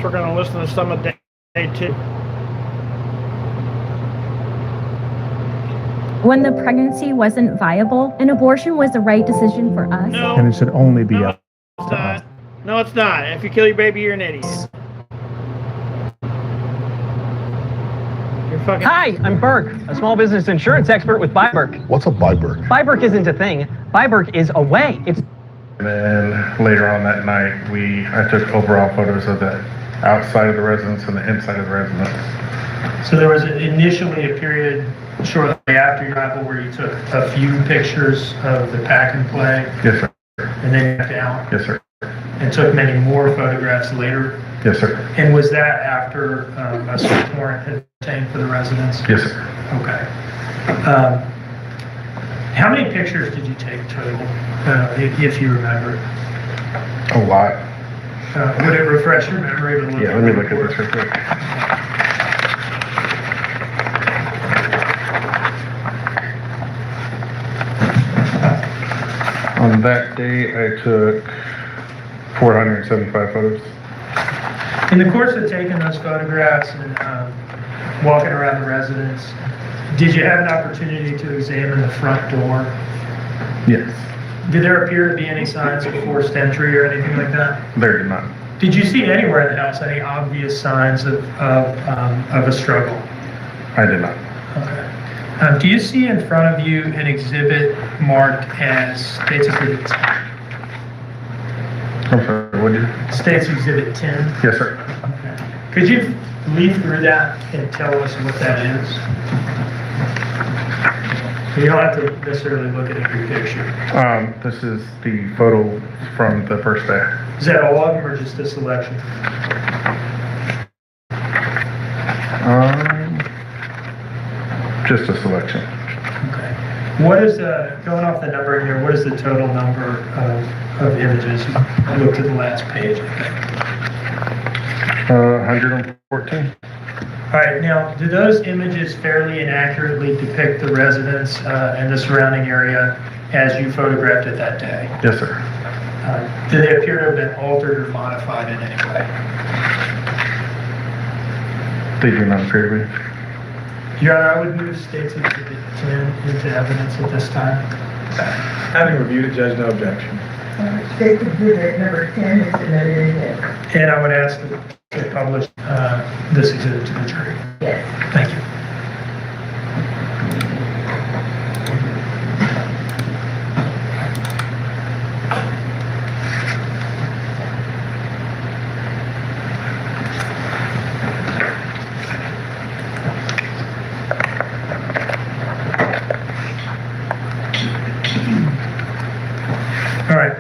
we're going to listen to some of day two. When the pregnancy wasn't viable, an abortion was the right decision for us. No, And it should only be up it's to us. not. No, it's not. If you kill your baby, you're an idiot. You're fucking. Hi, I'm Burke, a small business insurance expert with Byberg. What's a Byberg? Byberg isn't a thing. Byberg is a way. It's And then later on that night, I took overall photos of the outside of the residence and the inside of the residence. So there was initially a period shortly after your arrival where you took a few pictures of the pack and play Yes, sir. and then back down Yes, sir. and took many more photographs later. Yes, sir. And was that after a search warrant had been obtained for the residence? Yes, sir. Okay. How many pictures did you take total, if you remember? A lot. Would it refresh your memory to look Yeah, at let me the look at report? this real quick. On that day, I took 475 photos. In the course of taking those photographs and walking around the residence, did you have an opportunity to examine the front door? Yes. Did there appear to be any signs of forced entry or anything like that? There did not. Did you see anywhere in the house any obvious signs of a struggle? I did not. Okay. Do you see in front of you an exhibit marked as States Exhibit 10? I'm sorry, what did you? States Exhibit 10? Yes, sir. Okay. Could you leaf through that and tell us what that is? You don't have to necessarily look at every picture. This is the photo from the first day. Is that all of them or just a selection? Just a selection. Okay. What is going off the number here, what is the total number of images? I looked at the last page, I think. 114. All right, now, do those images fairly and accurately depict the residence and the surrounding area as you photographed it that day? Yes, sir. Do they appear to have been altered or modified in any way? They do not appear to be. Your Honor, I would move States Exhibit 10 into evidence at this time. Having reviewed it, Judge, no objection. State Exhibit number 10 is submitted in evidence. And I would ask that they publish this exhibit to the jury. Yes. Thank you. All right.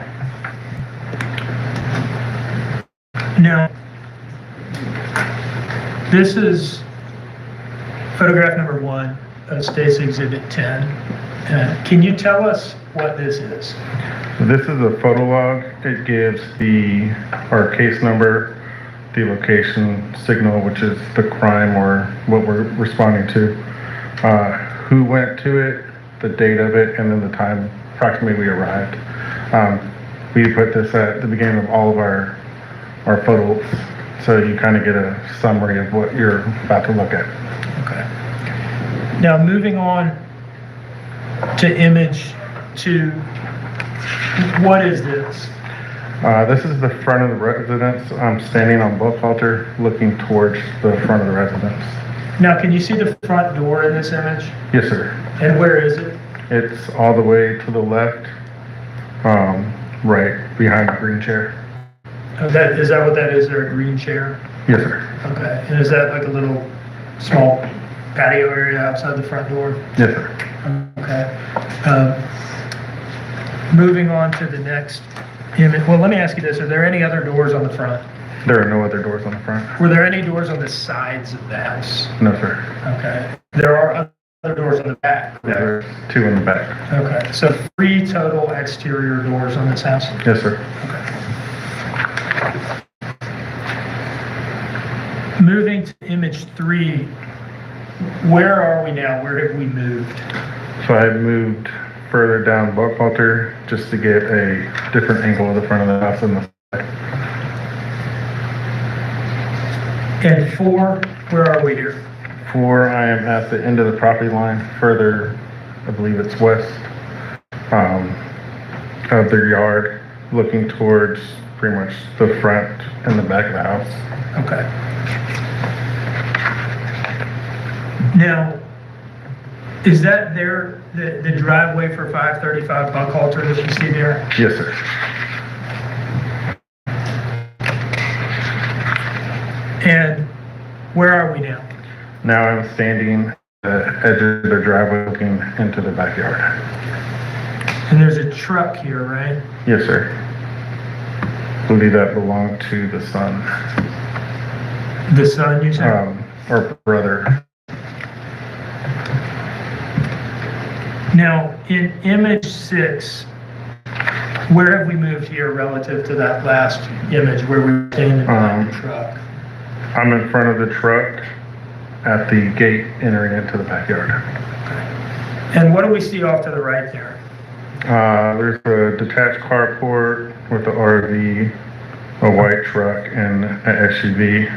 Now, this is photograph number 1 of State's Exhibit 10. Can you tell us what this is? So this is a photo log. It gives our case number, the location signal, which is the crime or what we're responding to, who went to it, the date of it, and then the time approximately we arrived. We put this at the beginning of all of our photos, so you kind of get a summary of what you're about to look at. Okay. Now, moving on to image 2, what is this? This is the front of the residence. I'm standing on Buckhalter looking towards the front of the residence. Now, can you see the front door in this image? Yes, sir. And where is it? It's all the way to the left, right behind the green chair. Oh, is that what that is? There a green chair? Yes, sir. Okay. And is that like a little small patio area outside the front door? Yes, sir. Okay. Moving on to the next image. Well, let me ask you this. Are there any other doors on the front? There are no other doors on the front. Were there any doors on the sides of the house? No, sir. Okay. There are other doors on the back. There's 2 in the back. Okay. So 3 total exterior doors on this house? Yes, sir. Okay. Moving to image 3, where are we now? Where have we moved? So I moved further down Buckhalter just to get a different angle of the front of the house and the side. And 4, where are we here? 4, I am at the end of the property line, further, I believe it's west, of their yard, looking towards pretty much the front and the back of the house. Okay. Now, is that the driveway for 535 Buckhalter that you see there? Yes, sir. And where are we now? Now I'm standing at the edge of their driveway looking into the backyard. And there's a truck here, right? Yes, sir. I believe that belonged to the son, The son, you said? or brother. Now, in image 6, where have we moved here relative to that last image where we were standing behind the truck? I'm in front of the truck at the gate entering into the backyard. And what do we see off to the right there? There's a detached carport with the RV, a white truck, and an SUV.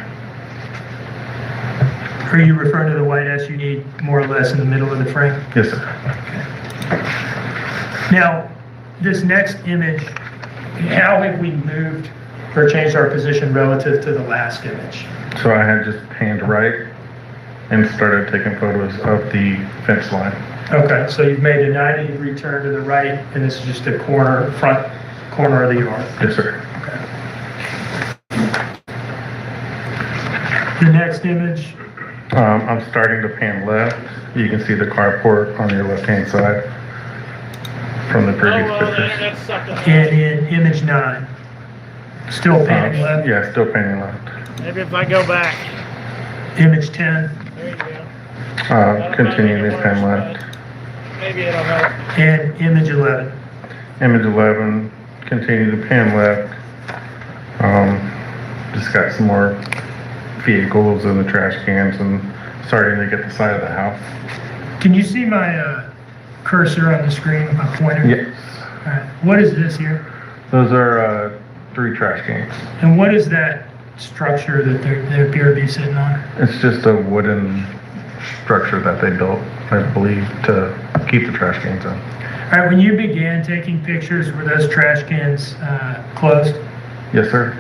Are you referring to the white SUV more or less in the middle of the frame? Yes, sir. Now, this next image, how have we moved or changed our position relative to the last image? So I had just panned right and started taking photos of the fence line. Okay, so you've made a 90-degree turn to the right, and this is just the front corner of the yard. Yes, sir. The next image, I'm starting to pan left. You can see the carport on your left-hand side from the Oh, previous well, the pictures. internet's sucking. and in image 9, still panning left. Yeah, still panning left. Maybe if I go back. Image 10, There you go. Continuing to pan left. Maybe it'll help. and image 11. Image 11, continue to pan left. Just got some more vehicles in the trash cans and starting to get the side of the house. Can you see my cursor on the screen, my pointer? Yes. All right. What is this here? Those are 3 trash cans. And what is that structure that they appear to be sitting on? It's just a wooden structure that they built, I believe, to keep the trash cans in. All right, when you began taking pictures, were those trash cans closed? Yes, sir.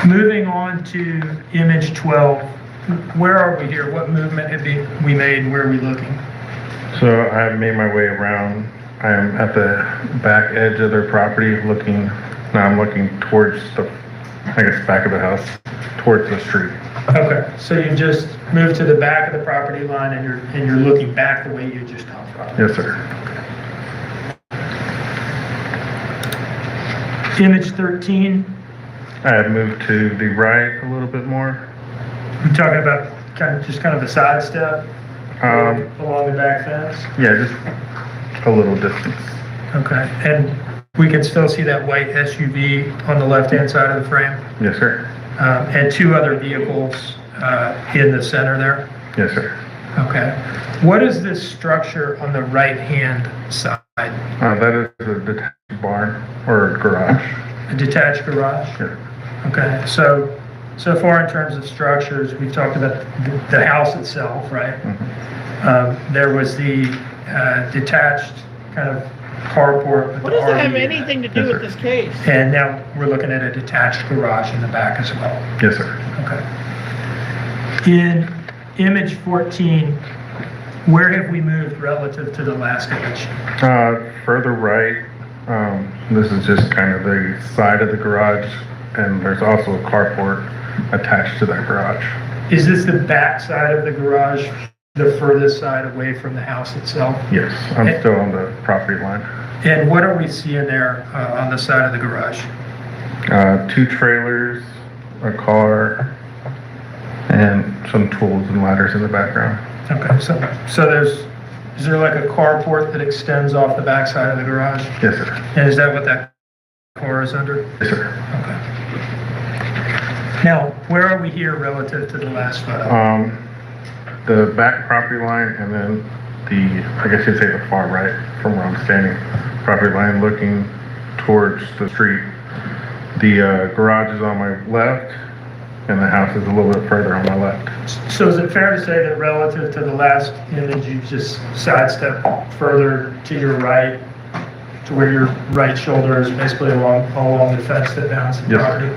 Moving on to image 12, where are we here? What movement have we made? Where are we looking? So I made my way around. I'm at the back edge of their property looking, now I'm looking towards the, I guess, back of the house, towards the street. Okay, so you just moved to the back of the property line and you're looking back the way you just come from. Yes, sir. Image 13, I have moved to the right a little bit more. we're talking about kind of a side step along the back fence. Yeah, just a little distance. Okay, and we can still see that white SUV on the left-hand side of the frame, Yes, sir. and 2 other vehicles in the center there. Yes, sir. Okay. What is this structure on the right-hand side? That is a detached barn or garage. A detached garage? Yeah. Okay, so far in terms of structures, we've talked about the house itself, right? There was the detached kind of carport with What the does that have RV. anything to do Yes, with sir. this case? And now we're looking at a detached garage in the back as well. Yes, sir. Okay. In image 14, where have we moved relative to the last image? Further right, this is just kind of the side of the garage, and there's also a carport attached to that garage. Is this the back side of the garage, the furthest side away from the house itself? Yes, I'm still on the property line. And what are we seeing there on the side of the garage? 2 trailers, a car, and some tools and ladders in the background. Okay, so is there like a carport that extends off the back side of the garage? Yes, sir. And is that what that car is under? Yes, sir. Okay. Now, where are we here relative to the last photo? The back property line and then I guess you'd say the far right from where I'm standing, property line looking towards the street, The garage is on my left, and the house is a little bit further on my left. So is it fair to say that relative to the last image, you just sidestep further to your right, to where your right shoulder is basically along the fence that bounds the Yes, property?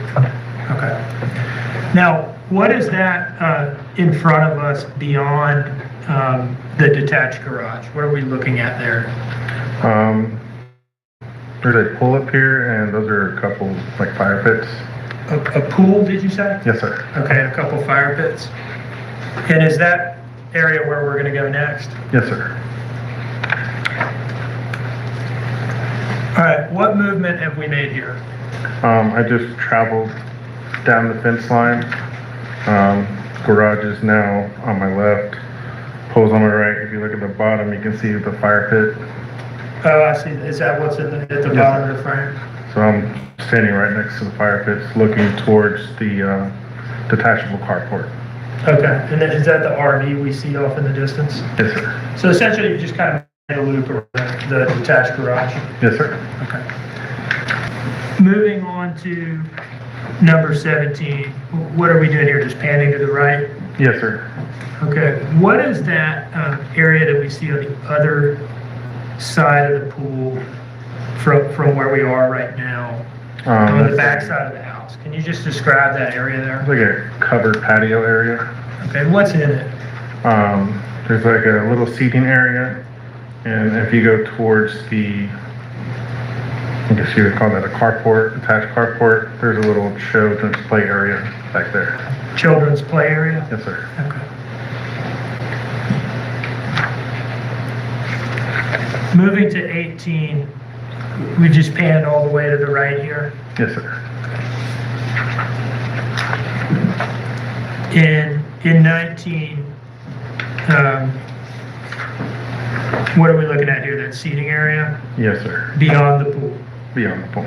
Okay. Now, what is that in front of us beyond the detached garage? What are we looking at there? There's a pull-up here, and those are a couple, like, fire pits. A pool, did you say? Yes, sir. Okay, a couple fire pits. And is that area where we're gonna go next? Yes, sir. All right, what movement have we made here? I just traveled down the fence line. Garage is now on my left, pole's on my right. If you look at the bottom, you can see the fire pit. Oh, I see. Is that what's at the Yes, bottom of the frame? So I'm standing right next to the fire pits, looking towards the detachable carport. Okay, and then is that the RV we see off in the distance? Yes, sir. So essentially, you just kind of made a loop around the detached garage. Yes, sir. Okay. Moving on to number 17. What are we doing here? Just panning to the right? Yes, sir. Okay. What is that area that we see on the other side of the pool from where we are right now? On the That's back side of the house. Can you just describe that area there? like a covered patio area. Okay, and what's in it? There's like a little seating area, and if you go towards the, I guess you would call that a carport, attached carport, there's a little children's play area back there. Children's play area? Yes, sir. Okay. Moving to 18, we just panned all the way to the right here. Yes, sir. In 19, what are we looking at here? That seating area Yes, sir. beyond the pool? Beyond the pool.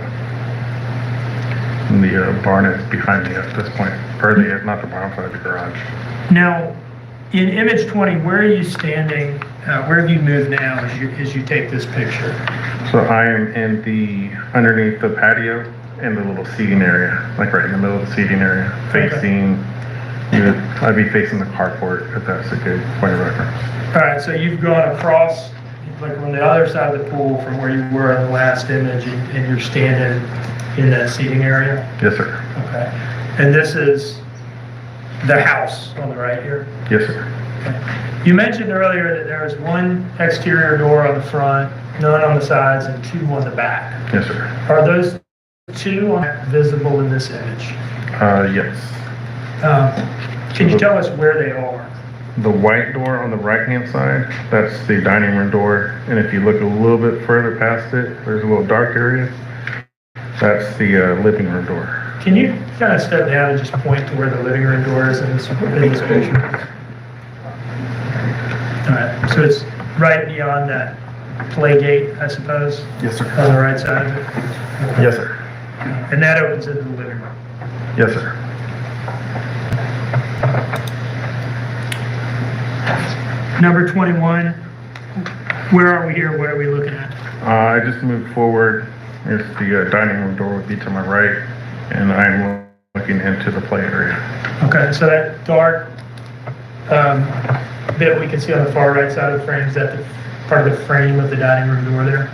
And the barn is behind me at this point, further, not the barn, but the garage. Now, in image 20, where are you standing? Where have you moved now as you take this picture? So I am in the, underneath the patio in the little seating area, like right in the middle of the seating area, facing, I'd be facing the carport if that's a good point of reference. All right, so you've gone across, like on the other side of the pool from where you were in the last image, and you're standing in that seating area? Yes, sir. Okay. And this is the house on the right here? Yes, sir. Okay. You mentioned earlier that there was one exterior door on the front, none on the sides, and two on the back. Yes, sir. Are those two visible in this image? Yes. Can you tell us where they are? The white door on the right-hand side, that's the dining room door. And if you look a little bit further past it, there's a little dark area. That's the living room door. Can you kind of step down and just point to where the living room door is in this picture? All right, so it's right beyond that play gate, I suppose? Yes, sir. On the right side of it? Yes, sir. And that opens into the living room? Yes, sir. Number 21, where are we here? What are we looking at? I just moved forward. There's the dining room door would be to my right, and I'm looking into the play area. Okay, so that dark bit we can see on the far right side of the frame, is that the part of the frame of the dining room door there?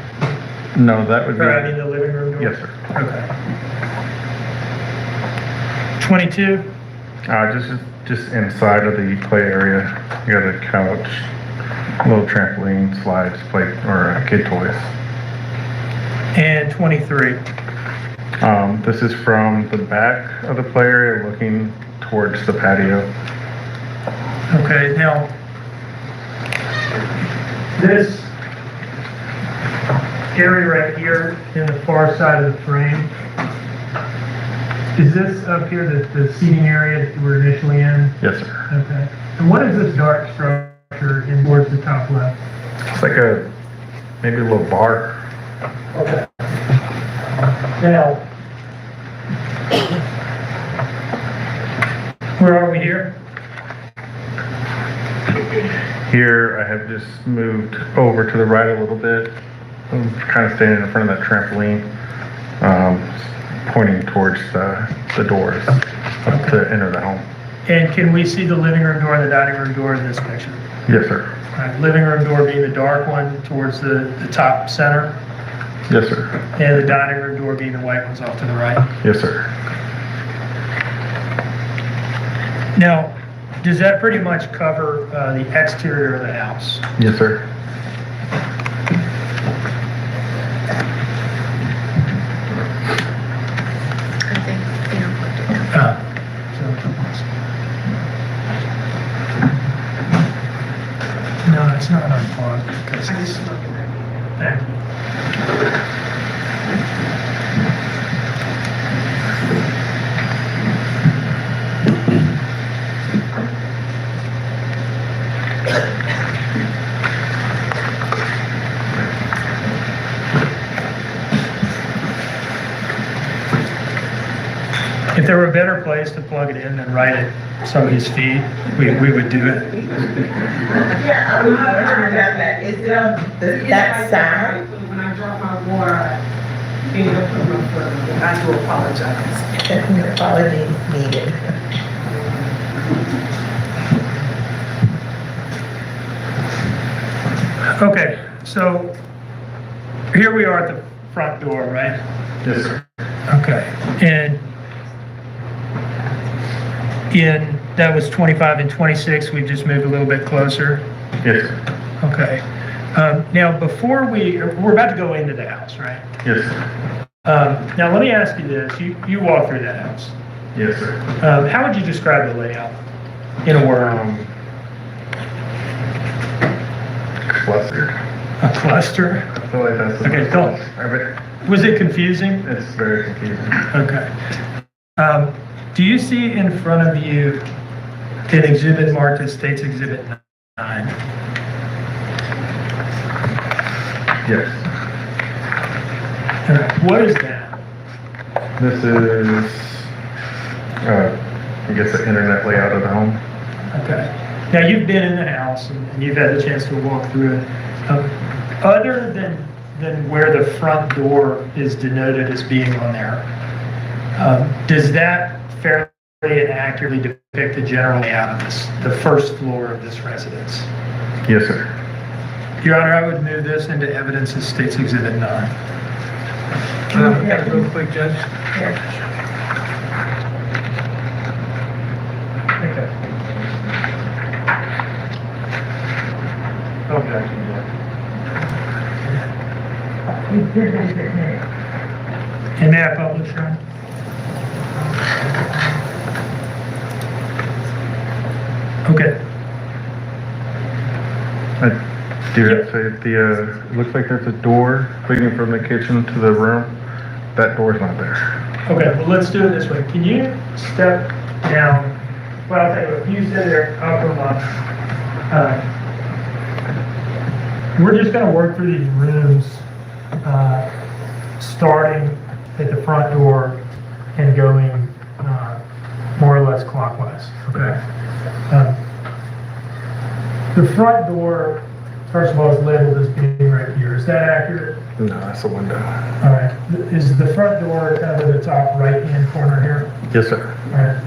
No, that would be. Or I mean the living room door? Yes, sir. Okay. 22? Just inside of the play area. You got a couch, little trampoline, slides, play, or kid toys. And 23? This is from the back of the play area looking towards the patio. Okay, now, this area right here in the far side of the frame, is this up here the seating area that you were initially in? Yes, sir. Okay. And what is this dark structure in towards the top left? It's like maybe a little bar. Okay. Now, where are we here? Here, I have just moved over to the right a little bit. I'm kind of standing in front of that trampoline. pointing towards the doors to enter the home. And can we see the living room door and the dining room door in this picture? Yes, sir. All right, living room door being the dark one towards the top center, Yes, sir. and the dining room door being the white ones off to the right. Yes, sir. Now, does that pretty much cover the exterior of the house? Yes, sir. I think, you know, put it down. No, it's not unplugged because it's. Thank you. If there were a better place to plug it in than right at somebody's feet, we would do it. Yeah, I'm not wondering about that. Is it on that side? When I drop my water, being up on my foot, I do apologize. Apologies needed. Okay, so here we are at the front door, right? Yes, sir. Okay, and that was 25 and 26, we've just moved a little bit closer. Yes, sir. Okay. Now, before we're about to go into the house, right? Yes, sir. Now, let me ask you this. You walk through that house. Yes, sir. How would you describe the layout in a word? Clustered. A cluster? I feel like that's the Okay, best don't. way to describe it. Was it confusing? It's very confusing. Okay. Do you see in front of you an exhibit marked as States Exhibit 9? Yes. All right. What is that? This is, I guess, the internet layout of the home. Okay. Now, you've been in the house and you've had the chance to walk through it. Other than where the front door is denoted as being on there, does that fairly and accurately depict the general layout of the first floor of this residence? Yes, sir. Your Honor, I would move this into evidence as State's Exhibit 9. Real quick, Judge. Okay. Objection, Exhibit name. And may I publish, Your Honor? Okay. I do have to say, it looks like there's a door leading from the kitchen to the room. That door's not there. Okay, well, let's do it this way. Can you step down? Well, I'll tell you what, you sit there, I'll come up. We're just gonna work through these rooms, starting at the front door and going, more or less clockwise, okay? The front door, first of all, is labeled as being right here. Is that accurate? No, that's a window. All right. Is the front door kind of at the top right-hand corner here? Yes, sir. All right.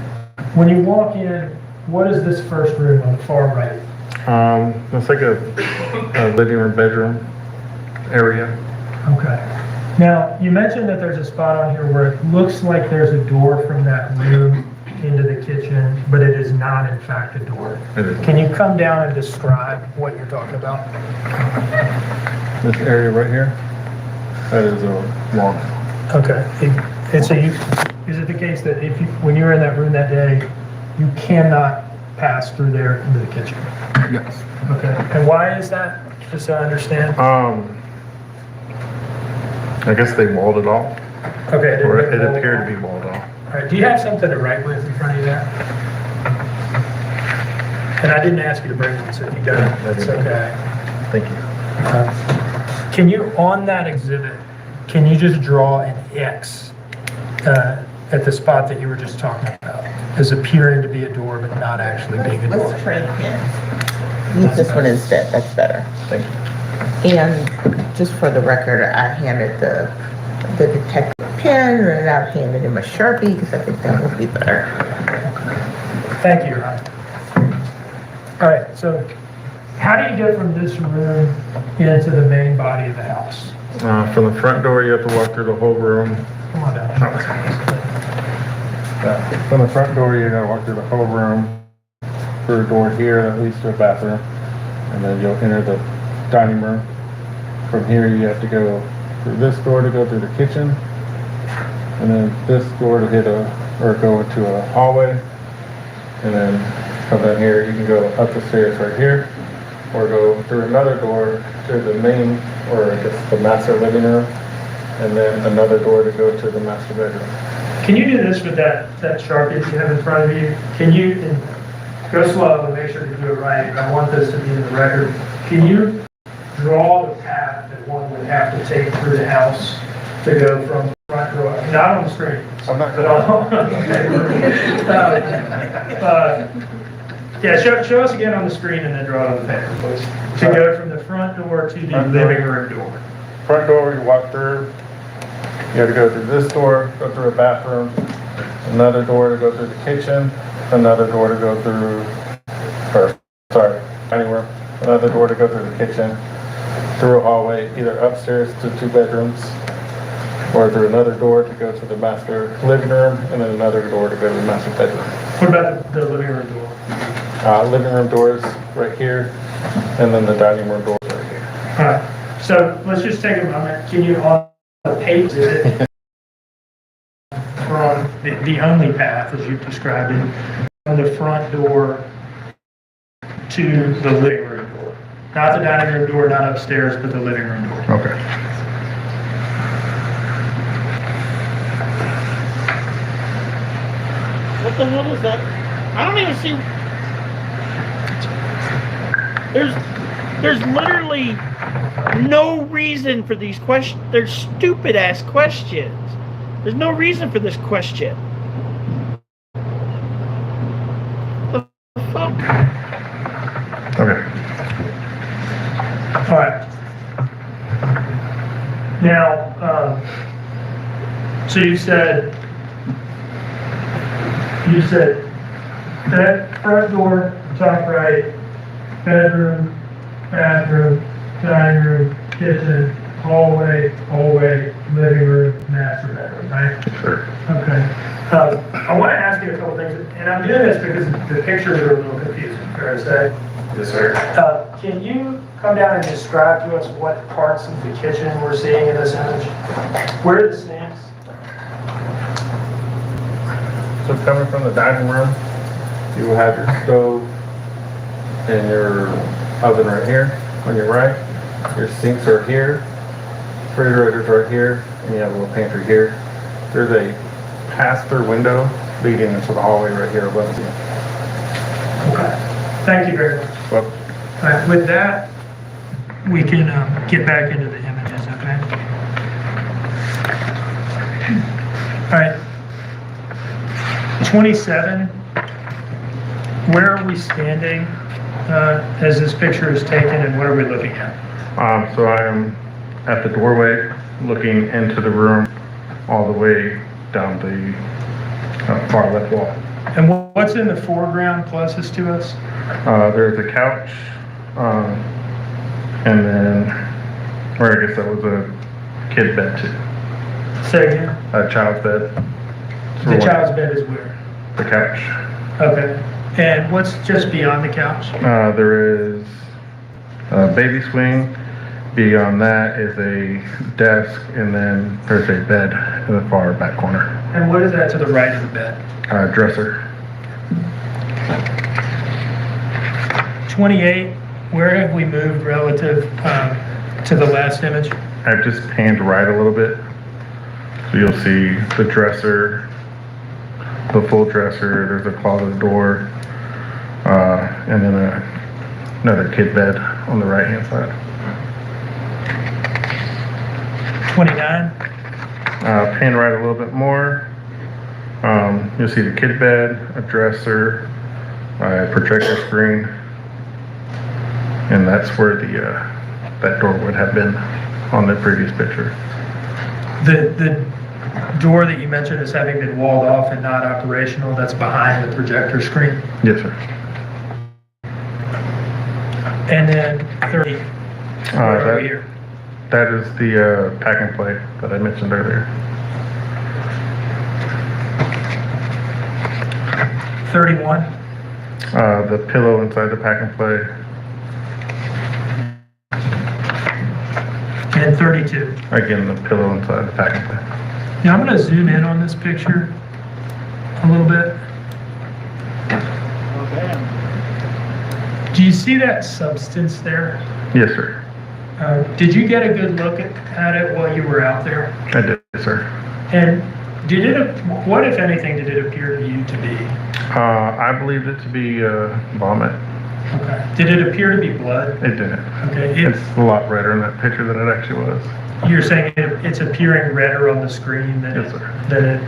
When you walk in, what is this first room on the far right? It's like a living room, bedroom area. Okay. Now, you mentioned that there's a spot on here where it looks like there's a door from that room into the kitchen, but it is not in fact a door. It is. Can you come down and describe what you're talking about? This area right here, that is a wall. Okay. And so is it the case that when you were in that room that day, you cannot pass through there into the kitchen? Yes. Okay. And why is that? Just so I understand. I guess they walled it off, Okay. or it appeared to be walled off. All right. Do you have something to write with in front of you there? And I didn't ask you to bring one, so if you don't, that's okay. Thank you. Can you, on that exhibit, can you just draw an X at the spot that you were just talking about as appearing to be a door but not actually being a door? Let's try again. Use this one instead, that's better. Thank you. And just for the record, I handed the the detective pen and I'll hand him a Sharpie because I think that would be better. Thank you, Ryan. All right, so how do you get from this room into the main body of the house? From the front door, you have to walk through the whole room. Come on down. From the front door, you gotta walk through the whole room, through a door here that leads to a bathroom, and then you'll enter the dining room. From here, you have to go through this door to go through the kitchen, and then this door to go into a hallway, and then come down here. You can go up the stairs right here, or go through another door to the main, or I guess the master living room, and then another door to go to the master bedroom. Can you do this with that Sharpie that you have in front of you? Can you, and go slow and make sure to do it right. I want this to be in the record. Can you draw the path that one would have to take through the house to go from the front door? Not on the screen. I'm not But on yeah, show us again on the screen and then draw it on the paper, please. To go from the front door to the living room door. Front door, you walk through. You have to go through this door, go through a bathroom, another door to go through the kitchen, another door to go through, dining room, another door to go through the kitchen, through a hallway, either upstairs to 2 bedrooms, or through another door to go to the master living room, and then another door to go to the master bedroom. What about the living room door? Living room doors right here, and then the dining room doors right here. All right, so let's just take a moment. Can you on the page from the only path, as you've described it, from the front door to the living room door? Not the dining room door, not upstairs, but the living room door. Okay. What the hell is that? I don't even see. There's literally no reason for these questions. They're stupid ass questions. There's no reason for this question. What the fuck? Okay. All right. Now, so you said that front door, top right, bedroom, bathroom, dining room, kitchen, hallway, living room, master bedroom, right? Sure. Okay. I want to ask you a couple things, and I'm doing this because the pictures are a little confusing, fair to say. Yes, sir. Can you come down and describe to us what parts of the kitchen we're seeing in this image? Where are the sinks? So coming from the dining room, you will have your stove and your oven right here on your right. Your sinks are here, refrigerator's right here, and you have a little pantry here. There's a pass-through window leading into the hallway right here above you. Okay. Thank you very much. Well, All right, with that, we can get back into the images, okay? All right. 27, where are we standing as this picture is taken, and what are we looking at? so I am at the doorway, looking into the room, all the way down the far left wall. And what's in the foreground closest to us? There's a couch, and then, or I guess that was a kid bed too. Say again? A child's bed. The child's bed is where? The couch. Okay. And what's just beyond the couch? There is a baby swing. Beyond that is a desk, and then there's a bed in the far back corner. And what is that to the right of the bed? Dresser. 28, where have we moved relative to the last image? I've just panned right a little bit. So you'll see the dresser, the full dresser, there's a closet door, and then another kid bed on the right hand side. 29, Pan right a little bit more. You'll see the kid bed, a dresser, a projector screen, and that's where the that door would have been on the previous picture. The door that you mentioned as having been walled off and not operational, that's behind the projector screen. Yes, sir. And then 30, where are we here? That is the pack and play that I mentioned earlier. 31, The pillow inside the pack and play. and 32. Again, the pillow inside the pack and play. Now I'm going to zoom in on this picture a little bit. Okay. Do you see that substance there? Yes, sir. Did you get a good look at it while you were out there? I did, sir. And did it, what if anything did it appear to you to be? I believed it to be vomit. Okay. Did it appear to be blood? It didn't. Okay. It's a lot redder in that picture than it actually was. You're saying it's appearing redder on the screen than, Yes, sir. than it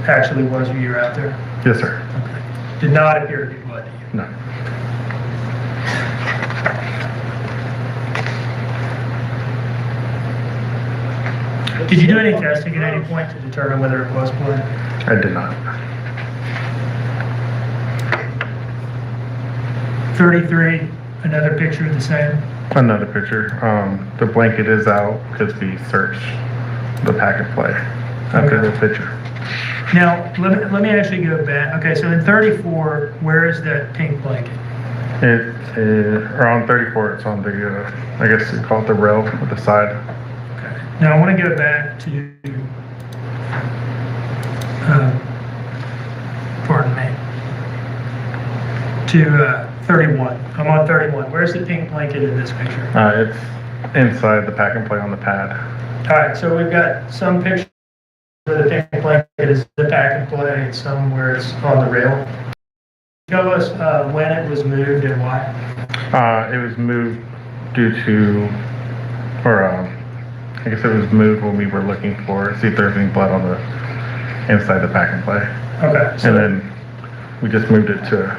actually was when you were out there? Yes, sir. Okay. Did not appear to be blood to you? No. Did you do any testing at any point to determine whether it was blood? I did not. 33, another picture of the same. Another picture. The blanket is out because we searched the pack and play after the picture. Now, let me actually go back. Okay, so in 34, where is that pink blanket? It is around 34. It's on the, I guess you call it the rail at the side. Okay. Now I want to go back to, pardon me, to 31. I'm on 31. Where's the pink blanket in this picture? It's inside the pack and play on the pad. All right, so we've got some pictures where the pink blanket is the pack and play and some where it's on the rail. Tell us when it was moved and why. It was moved due to, or I guess it was moved when we were looking for, see if there's any blood on the inside the pack and play. Okay, so, And then we just moved it to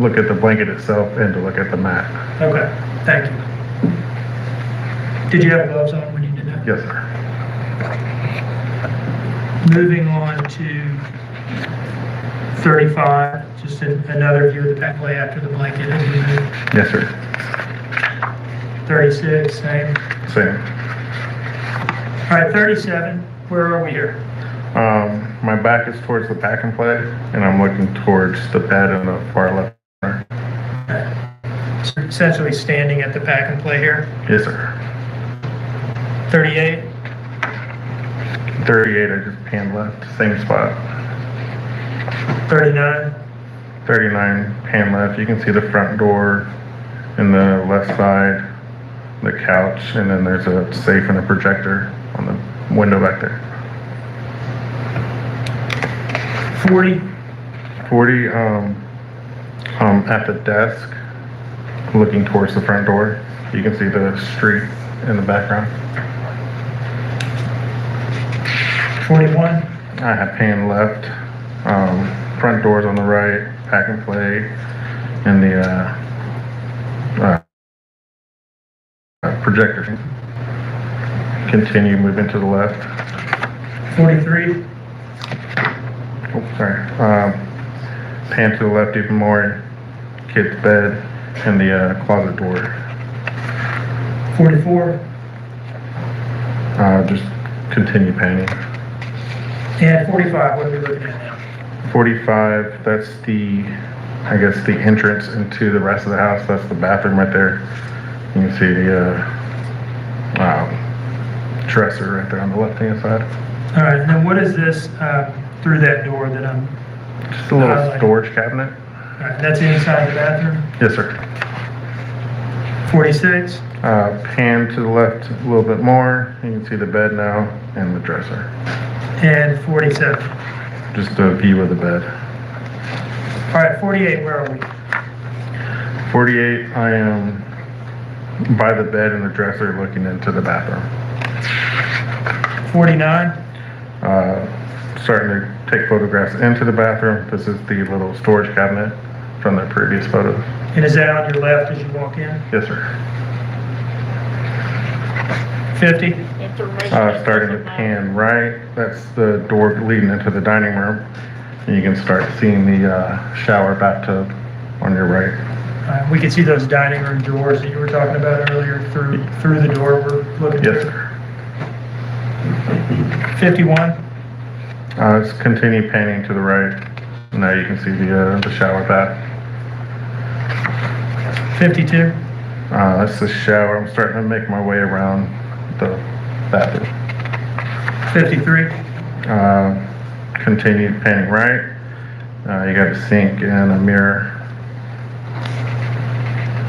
look at the blanket itself and to look at the mat. okay, thank you. Did you have gloves on when you did that? Yes, sir. Moving on to 35, just another view of the pack play after the blanket is removed. Yes, sir. 36, same. Same. All right, 37, where are we here? My back is towards the pack and play, and I'm looking towards the bed in the far left corner. So essentially standing at the pack and play here. Yes, sir. 38, 38, I just panned left, same spot. 39, 39, pan left. You can see the front door in the left side, the couch, and then there's a safe and a projector on the window back there. 40, 40, at the desk, looking towards the front door. You can see the street in the background. 41, I have pan left, front doors on the right, pack and play, and the projector. Continue moving to the left. 43, Oh, sorry. Pan to the left even more. Kid's bed and the closet door. 44, Just continue panning. and 45, what are we looking at now? 45, that's the, I guess, the entrance into the rest of the house. That's the bathroom right there. You can see the dresser right there on the left-hand side. All right, and then what is this through that door that I'm, Just a little Highlighted. storage cabinet. all right, that's inside the bathroom? Yes, sir. 46, Pan to the left a little bit more. You can see the bed now and the dresser. and 47. Just a view of the bed. All right, 48, where are we? 48, I am by the bed and the dresser looking into the bathroom. 49, Starting to take photographs into the bathroom. This is the little storage cabinet from the previous photos. and is that on your left as you walk in? Yes, sir. 50, Yep. Starting to pan right, that's the door leading into the dining room. And you can start seeing the shower bathtub on your right. We can see those dining room doors that you were talking about earlier through the door we're looking Yes, through. sir. 51, Let's continue panning to the right. Now you can see the shower bath. 52, That's the shower. I'm starting to make my way around the bathroom. 53, Continue panning right. You got a sink and a mirror.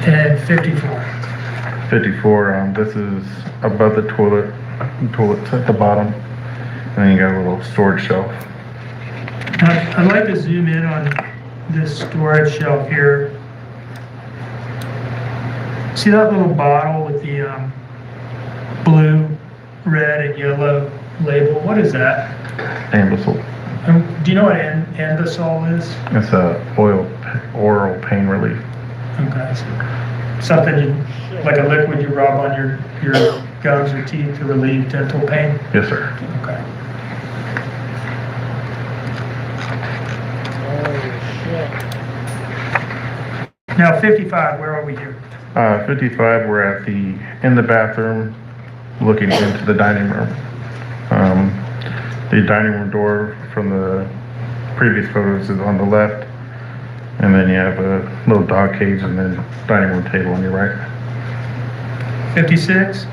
and 54. 54, this is above the toilet. The toilet's at the bottom. And then you got a little storage shelf. I'd like to zoom in on this storage shelf here. See that little bottle with the blue, red, and yellow label? What is that? Ambisol. Do you know what Ambisol is? It's a oral pain relief. Okay. Something like a liquid you rub on your gums or teeth to relieve dental pain? Yes, sir. Okay. Now 55, where are we here? 55, we're at in the bathroom, looking into the dining room. The dining room door from the previous photos is on the left, and then you have a little dog cage and then dining room table on your right. 56,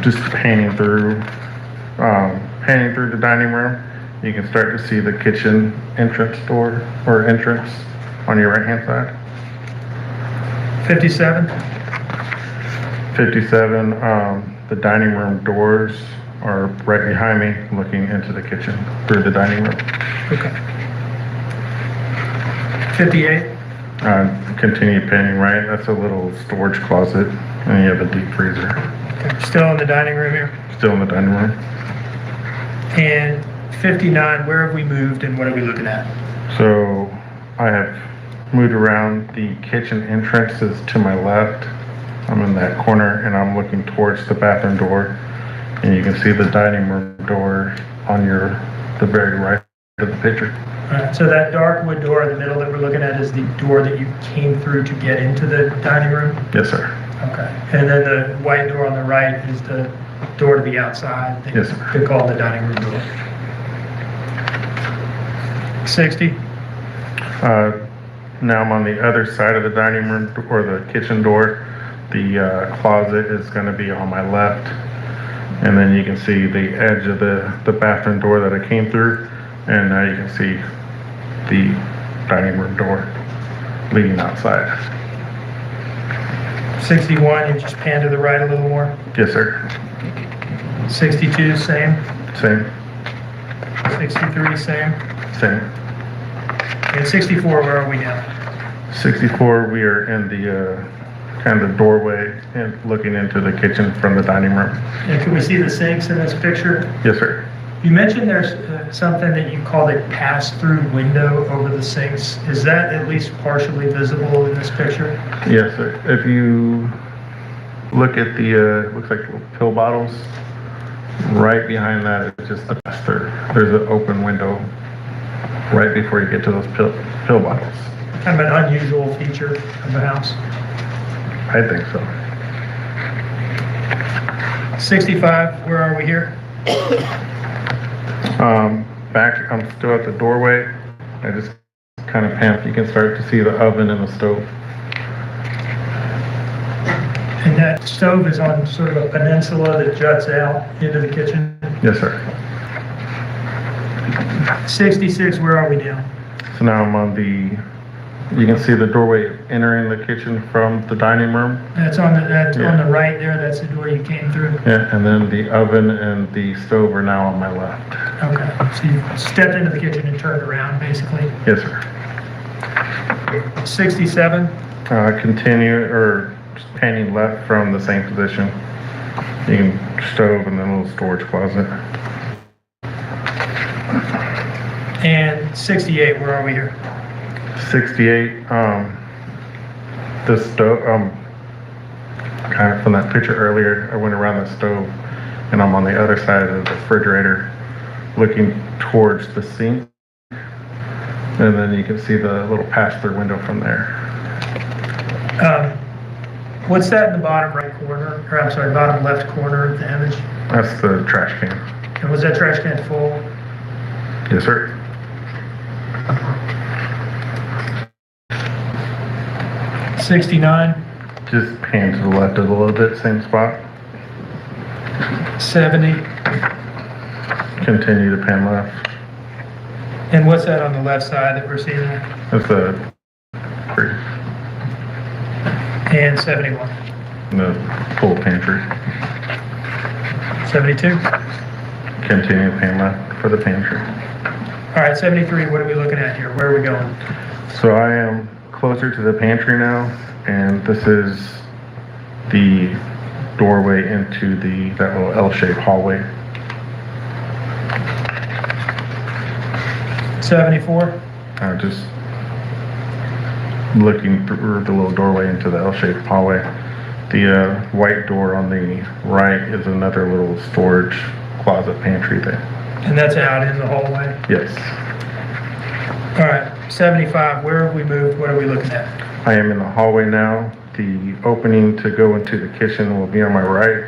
Just panning through the dining room, you can start to see the kitchen entrance door or entrance on your right hand side. 57, 57, the dining room doors are right behind me, looking into the kitchen through the dining room. okay. 58, Continue panning right, that's a little storage closet, and you have a deep freezer. okay. Still in the dining room here. Still in the dining room. And 59, where have we moved and what are we looking at? So I have moved around. The kitchen entrance is to my left. I'm in that corner and I'm looking towards the bathroom door. And you can see the dining room door on the very right of the picture. All right, so that dark wood door in the middle that we're looking at is the door that you came through to get into the dining room? Yes, sir. Okay. And then the white door on the right is the door to the outside. Yes, sir. They call the dining room door. 60, Now I'm on the other side of the dining room or the kitchen door. The closet is going to be on my left. And then you can see the edge of the bathroom door that I came through. And now you can see the dining room door leading outside. 61, you just pan to the right a little more. Yes, sir. 62, same. Same. 63, same. Same. And 64, where are we now? 64, we are in the kind of the doorway and looking into the kitchen from the dining room. And can we see the sinks in this picture? Yes, sir. You mentioned there's something that you called a pass-through window over the sinks. Is that at least partially visible in this picture? Yes, sir. If you look at the, looks like little pill bottles, right behind that is just a pass-through. There's an open window right before you get to those pill bottles. Kind of an unusual feature of the house. I think so. 65, where are we here? Back, I'm still at the doorway. I just kind of pan. You can start to see the oven and the stove. And that stove is on sort of a peninsula that juts out into the kitchen. Yes, sir. 66, where are we now? So now I'm on you can see the doorway entering the kitchen from the dining room. That's on the Yeah. on the right there. That's the door you came through. Yeah, and then the oven and the stove are now on my left. Okay, so you stepped into the kitchen and turned around, basically. Yes, sir. 67, Continue or just panning left from the same position. You can stove and then a little storage closet. and 68, where are we here? 68, the stove, kind of from that picture earlier, I went around the stove and I'm on the other side of the refrigerator looking towards the sink. And then you can see the little pass-through window from there. What's that in the bottom right corner, or I'm sorry, bottom left corner of the image? That's the trash can. And was that trash can full? Yes, sir. '69, Just pan to the left a little bit, same spot. '70, Continue to pan left. and what's that on the left side that we're seeing there? That's the And '71, full pantry. '72. Continue to pan left for the pantry. All right, '73, what are we looking at here? Where are we going? So I am closer to the pantry now, and this is the doorway into that little L-shaped hallway. 74, Just looking through the little doorway into the L-shaped hallway. The white door on the right is another little storage closet pantry thing. and that's out in the hallway. Yes. All right, 75, where have we moved? What are we looking at? I am in the hallway now. The opening to go into the kitchen will be on my right.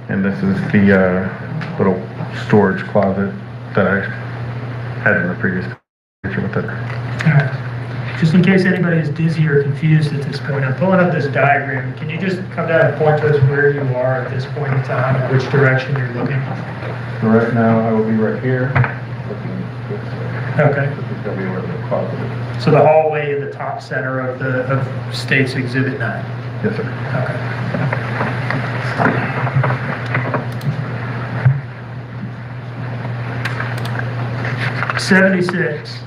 And this is the little storage closet that I had in the previous picture with it. All right. Just in case anybody is dizzy or confused at this point, I'm pulling up this diagram. Can you just come down and point to us where you are at this point in time, and which direction you're looking? So right now, I will be right here, looking this way. Okay. This is gonna be where the closet is. So the hallway in the top center of State's Exhibit 9. Yes, sir. Okay. 76.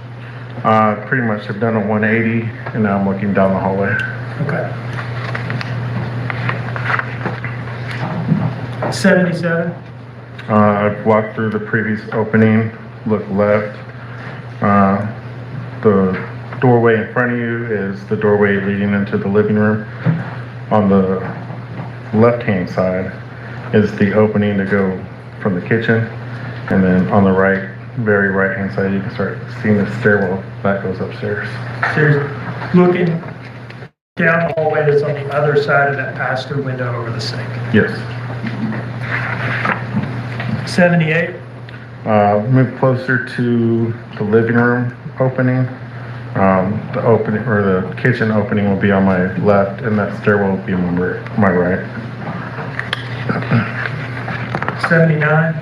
Pretty much have done a 180, and now I'm looking down the hallway. Okay. 77. I've walked through the previous opening, look left. The doorway in front of you is the doorway leading into the living room. On the left-hand side is the opening to go from the kitchen. And then on the right, very right-hand side, you can start seeing the stairwell that goes upstairs. So you're looking down the hallway that's on the other side of that pass-through window over the sink. Yes. 78. Move closer to the living room opening. The opening or the kitchen opening will be on my left, and that stairwell will be on my right. 79.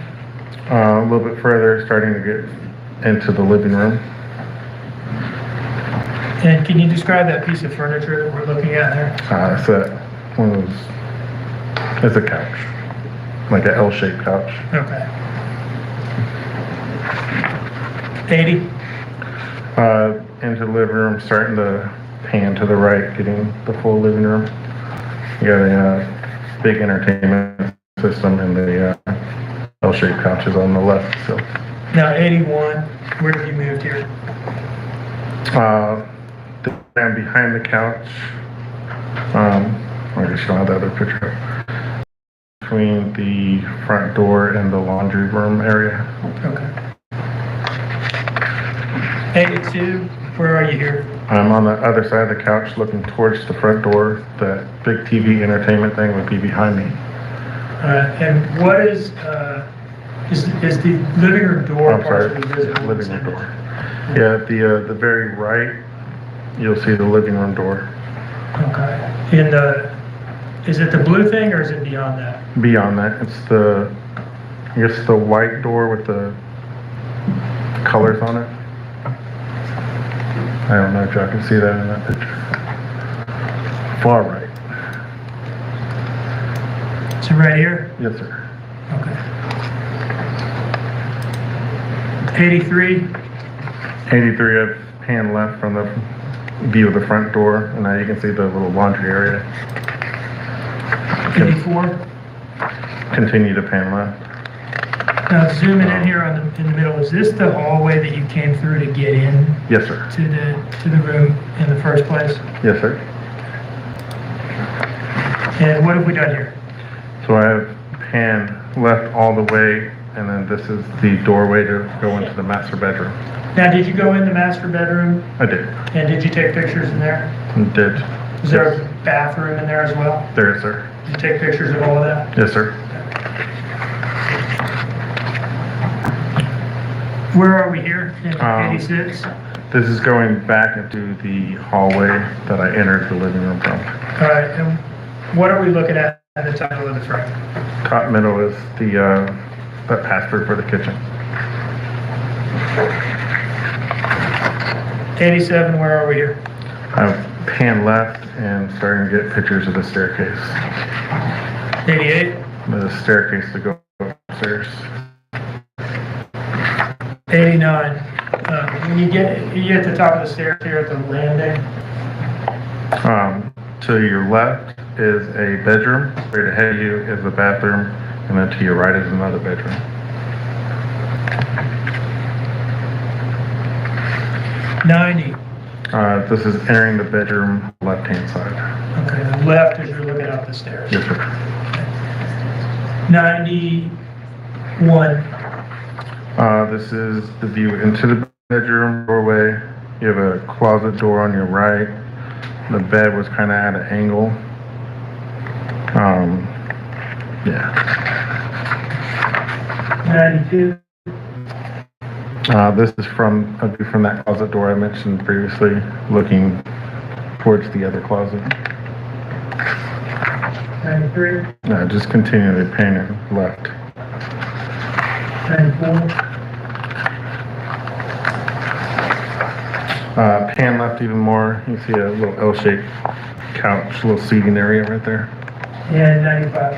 A little bit further, starting to get into the living room. And can you describe that piece of furniture that we're looking at there? It's one of those. It's a couch, like an L-shaped couch. Okay. 80. Into the living room, starting to pan to the right, getting the full living room. You got a big entertainment system, and the L-shaped couches on the left. So, Now 81. Where have you moved here? I'm behind the couch. I guess you don't have the other picture. Between the front door and the laundry room area. Okay. 82. Where are you here? I'm on the other side of the couch looking towards the front door. That big TV entertainment thing would be behind me. And what is the living room door I'm sorry, partially visible? living room door. Yeah, the very right, you'll see the living room door. Okay. Is it the blue thing or is it beyond that? Beyond that, it's the white door with the colors on it. I don't know if y'all can see that in that picture. Far right. So right here? Yes, sir. Okay. 83. 83, I've panned left from the view of the front door, and now you can see the little laundry area. 84. Continue to pan left. Now zooming in here in the middle, is this the hallway that you came through to get in Yes, sir. to the room in the first place? Yes, sir. And what have we done here? So I have pan left all the way, and then this is the doorway to go into the master bedroom. Now, did you go in the master bedroom I did. and did you take pictures in there? Did. Is there a bathroom in there as well? There is, sir. Did you take pictures of all of that? Yes, sir. Where are we here? In 86? This is going back into the hallway that I entered the living room from. All right, and what are we looking at the title of the frame? Top middle is the password for the kitchen. 87, where are we here? I've pan left and starting to get pictures of the staircase. 88? The staircase to go upstairs. 89. When you get at the top of the stairs here at the landing, To your left is a bedroom. Straight ahead of you is a bathroom, and then to your right is another bedroom. 90. This is entering the bedroom left-hand side. Okay, the left as you're looking up the stairs. Yes, sir. 91. This is the view into the bedroom doorway. You have a closet door on your right. The bed was kind of at an angle. Yeah. 92. This is from a view from that closet door I mentioned previously, looking towards the other closet. 93. Just continue to pan it left. 94. Pan left even more. You see a little L-shaped couch, little seating area right there. And 95.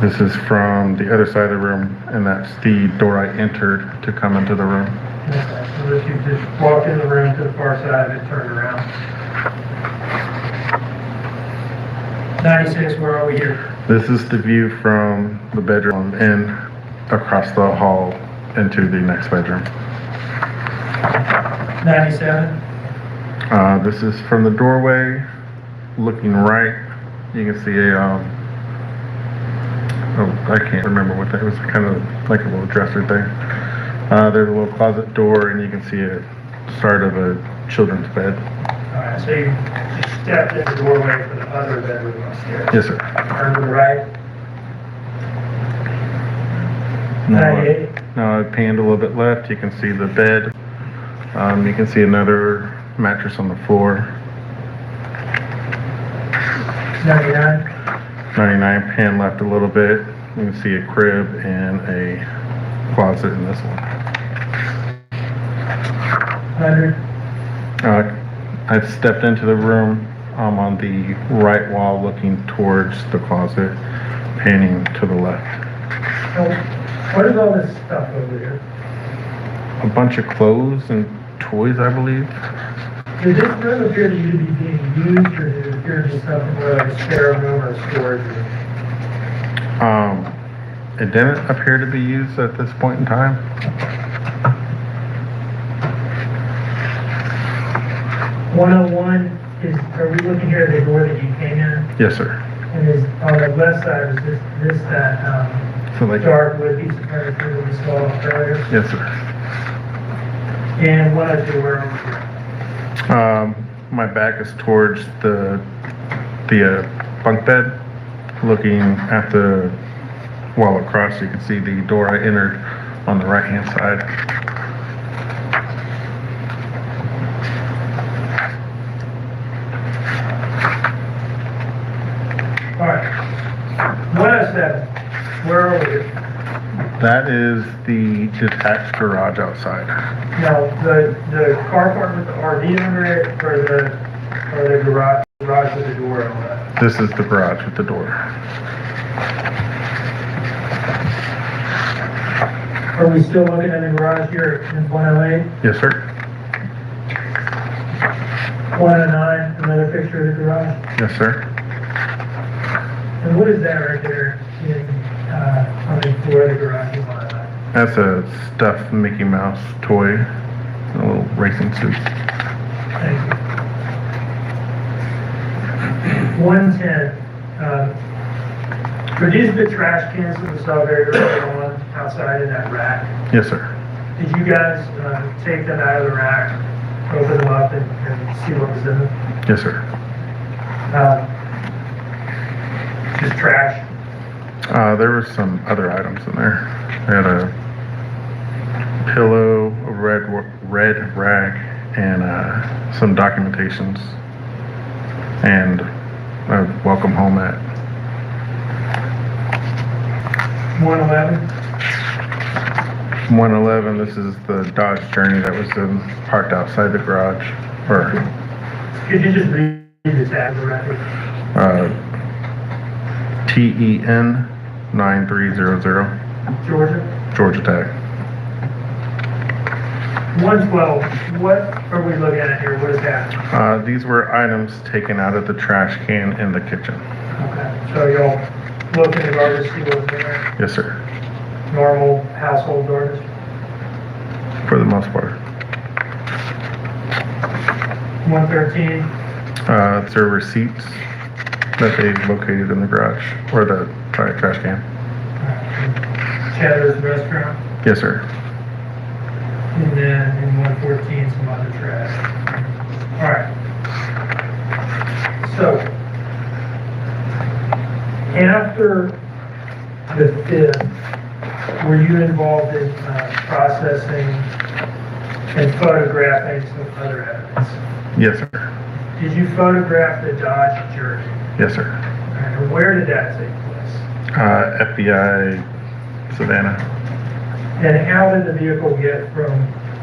This is from the other side of the room, and that's the door I entered to come into the room. Okay, so if you just walked in the room to the far side and turned around. 96, where are we here? This is the view from the bedroom and across the hall into the next bedroom. 97. This is from the doorway, looking right. You can see a, I can't remember what that was, kind of like a little dresser thing. There's a little closet door, and you can see a start of a children's bed. All right, so you stepped in the doorway for the other bedroom upstairs. Yes, sir. Turn to the right. 98. Now I panned a little bit left. You can see the bed. You can see another mattress on the floor. 99. 99, pan left a little bit. You can see a crib and a closet in this one. 100. I stepped into the room. I'm on the right wall looking towards the closet, panning to the left. So, what is all this stuff over here? A bunch of clothes and toys, I believe. Did this room appear to you to be being used, or did it appear to be something more like a spare room or a storage room? It didn't appear to be used at this point in time. Are we looking here at the door that you came in? Yes, sir. And is, on the left side, is this that, So like, dark wood piece of furniture that we saw earlier? yes, sir. And what is the door over here? My back is towards the bunk bed, looking at the wall across. You can see the door I entered on the right-hand side. All right. 107, where are we? That is the detached garage outside. Now, the carport with the RV under it, or the garage with the door and all that? This is the garage with the door. Are we still looking at the garage here in 108? Yes, sir. 109, another picture of the garage? Yes, sir. And what is that right there on the floor of the garage in 109? That's a stuffed Mickey Mouse toy, a little racing suit. Thank you. 110, Were these the trash cans that we saw very early on outside in that rack? Yes, sir. Did you guys take them out of the rack, open them up, and see what was in them? Yes, sir. Just trash? There were some other items in there. I had a pillow, a red rag, and some documentations, and a welcome home mat. 111? 111, this is the Dodge Journey that was parked outside the garage, or Could you just read the tag of the record? TEN 9300, Georgia? Georgia tag. 112, what are we looking at here? What is that? These were items taken out of the trash can in the kitchen. Okay, so y'all look in the garbage, see what's in there? Yes, sir. Normal household garbage? For the most part. 113, There are receipts that they located in the garage, or the trash can. Cheddar's Restaurant, Yes, sir. and then in 114, some other trash. All right. So, after the 5th, were you involved in processing and photographing some other evidence? Yes, sir. Did you photograph the Dodge Journey? Yes, sir. And where did that take place? FBI Savannah. And how did the vehicle get from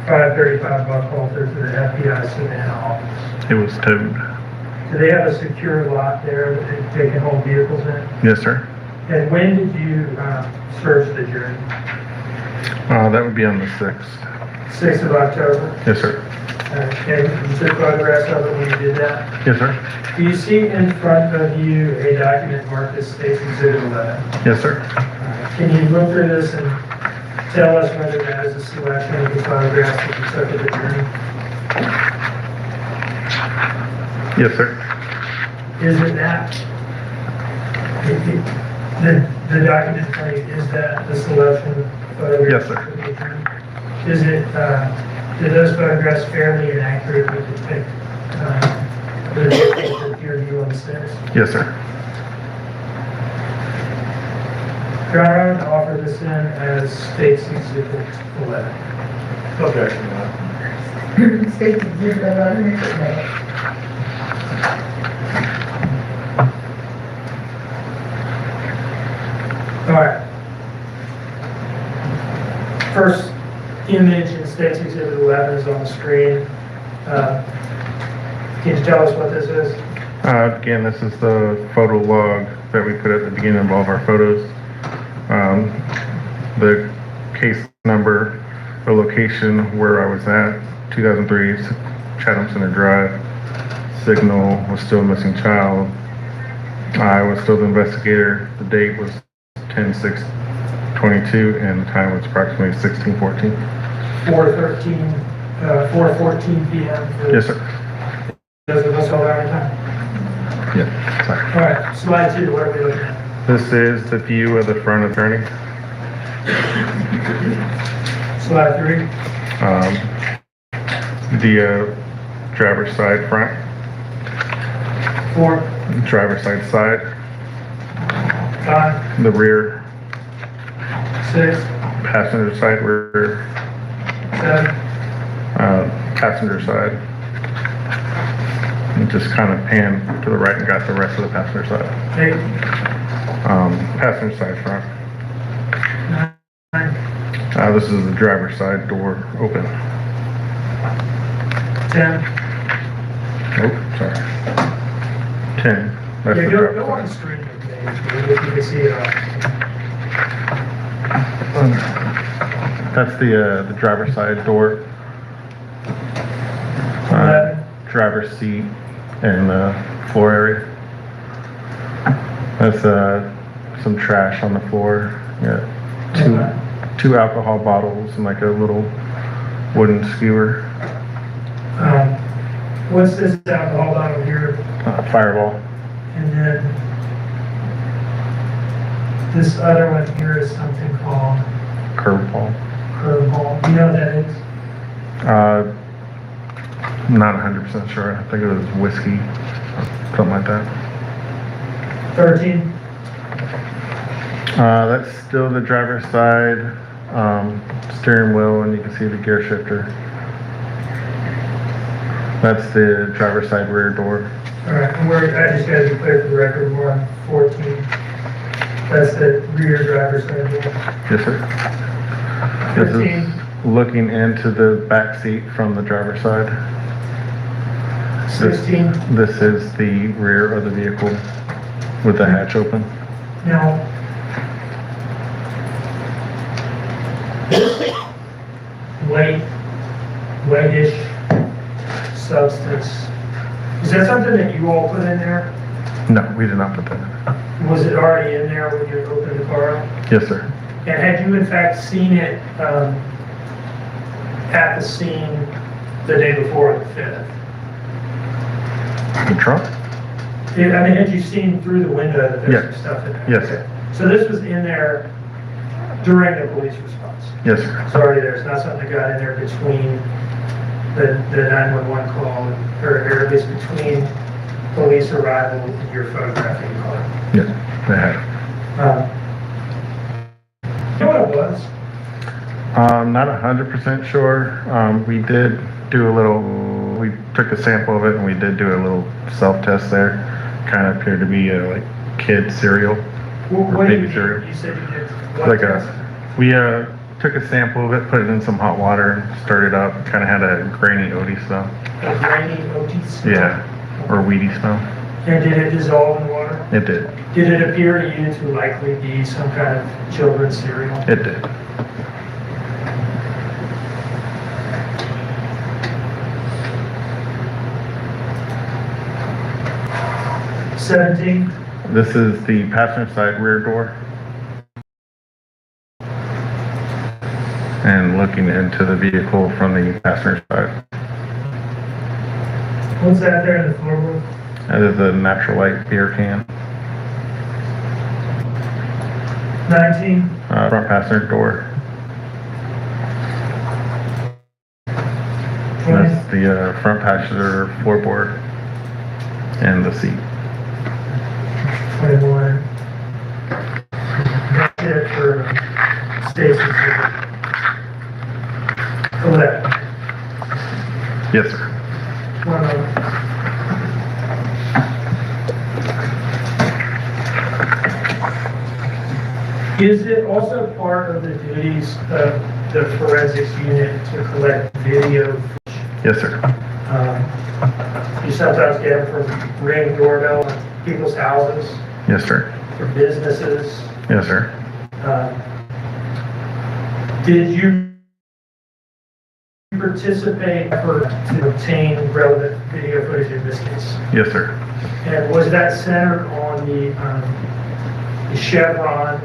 535 Buckhalter to the FBI Savannah office? It was towed. Do they have a secure lot there that they've taken home vehicles in? Yes, sir. And when did you search the Journey? That would be on the 6th. 6th of October? Yes, sir. And you took photographs of it when you did that? Yes, sir. Do you see in front of you a document marked as State's Exhibit 11? Yes, sir. Can you look through this and tell us whether that is a selection of the photographs that you took of the Journey? Yes, sir. Is it that? The document in front of you, is that the selection of photographs? Yes, sir. of the Journey? Is it, do those photographs fairly and accurately depict the vehicle that appeared to you on the stairs? Yes, sir. Your Honor, I would offer this in as State's Exhibit 11. Objection. State's Exhibit 11. All right. First image in State's Exhibit 11 is on the screen. Can you tell us what this is? Again, this is the photo log that we put at the beginning of all of our photos. The case number, the location where I was at, 2003 Chatham Center Drive. Signal was still a missing child. I was still the investigator. The date was 10/6/22 and the time was approximately 16:14. 4:14 p.m. for Yes, sir. those of us all out of time. Yeah, sorry. All right, slide 2, what are we looking at? This is the view of the front of the journey. Slide 3. The driver's side front, 4, driver's side, 5, the rear, 6, passenger side, rear, 7, passenger side. And just kind of pan to the right and got the rest of the passenger side. 8, Passenger side front. 9, This is the driver's side door open. 10. Oh, sorry. 10. That's Yeah, the go driver's on the side. screen with me, if you can see it all. That's the driver's side door. 11. Driver's seat and the floor area. That's some trash on the floor. Yeah, two alcohol bottles and like a little wooden skewer. What's this alcohol bottle here? Fireball. And then This other one here is something called Curveball. curveball. Do you know what that is? Not 100% sure. I think it was whiskey, something like that. 13. That's still the driver's side steering wheel, and you can see the gear shifter. That's the driver's side rear door. All right, and I just gotta be clear for the record, we're on 14. That's the rear driver's side door. Yes, sir. This 15. is looking into the back seat from the driver's side. 16. This is the rear of the vehicle with the hatch open. Now, this whitish substance, is that something that you all put in there? No, we did not put that in. Was it already in there when you opened the car up? Yes, sir. And had you in fact seen it at the scene the day before the 5th? The trunk? I mean, had you seen through the window that there's Yes. some stuff in there? Yes, sir. So this was in there during the police response? Yes, sir. It's already there, it's not something that got in there between the 911 call, or at least between police arrival and your photographing the car? Yes, they had it. You know what it was? Not 100% sure. We did do a little, we took a sample of it and we did do a little self-test there. Kind of appeared to be like kid cereal. What do you baby mean? cereal. You said you did what Like test? we took a sample of it, put it in some hot water and stirred it up. Kind of had a grainy, oaty smell. A grainy, oaty smell? Yeah, or weedy smell. And did it dissolve in water? It did. Did it appear to you to likely be some kind of children's cereal? It did. This is the passenger side rear door. And looking into the vehicle from the passenger side. What's that there in the floorboard? That is a Natural Light beer can. 19. Front passenger door. 20. That's the front passenger floorboard and the seat. 21. That's it for Stacy's exhibit. 11. Yes, sir. One of them. Is it also part of the duties of the forensics unit to collect video? Yes, sir. You sometimes get them from Ring doorbell at people's houses, Yes, sir. from businesses. Yes, sir. Did you participate in effort to obtain relevant video footage in this case? Yes, sir. And was that centered on the Chevron,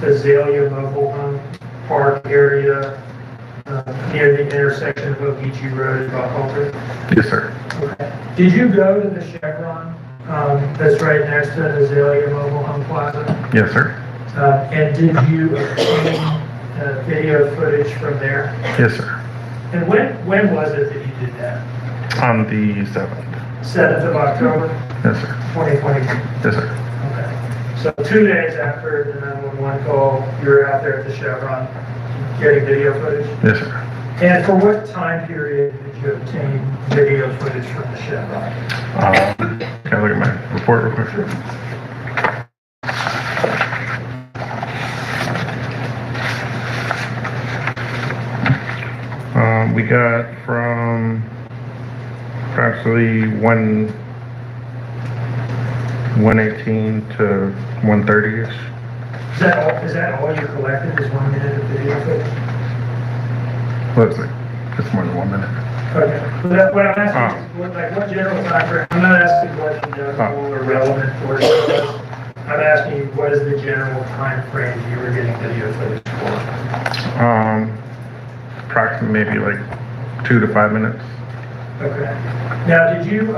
Azalea Mobile Home Park area near the intersection of Ogeechee Road and Buckhalter? Yes, sir. Okay. Did you go to the Chevron that's right next to the Azalea Mobile Home Plaza? Yes, sir. And did you obtain video footage from there? Yes, sir. And when was it that you did that? On the 7th. 7th of October, Yes, sir. 2022? Yes, sir. Okay. So 2 days after the 911 call, you were out there at the Chevron getting video footage? Yes, sir. And for what time period did you obtain video footage from the Chevron? Can I look at my report real quick? We got from approximately 1:18 to 1:30ish. Is that all you collected, is 1 minute of video footage? Let's see, it's more than 1 minute. Okay. What I'm asking is, what general time frame, I'm not asking what the notable or relevant portion was. I'm asking you, what is the general time frame you were getting video footage for? Approximately maybe like 2 to 5 minutes. Okay. Now, did you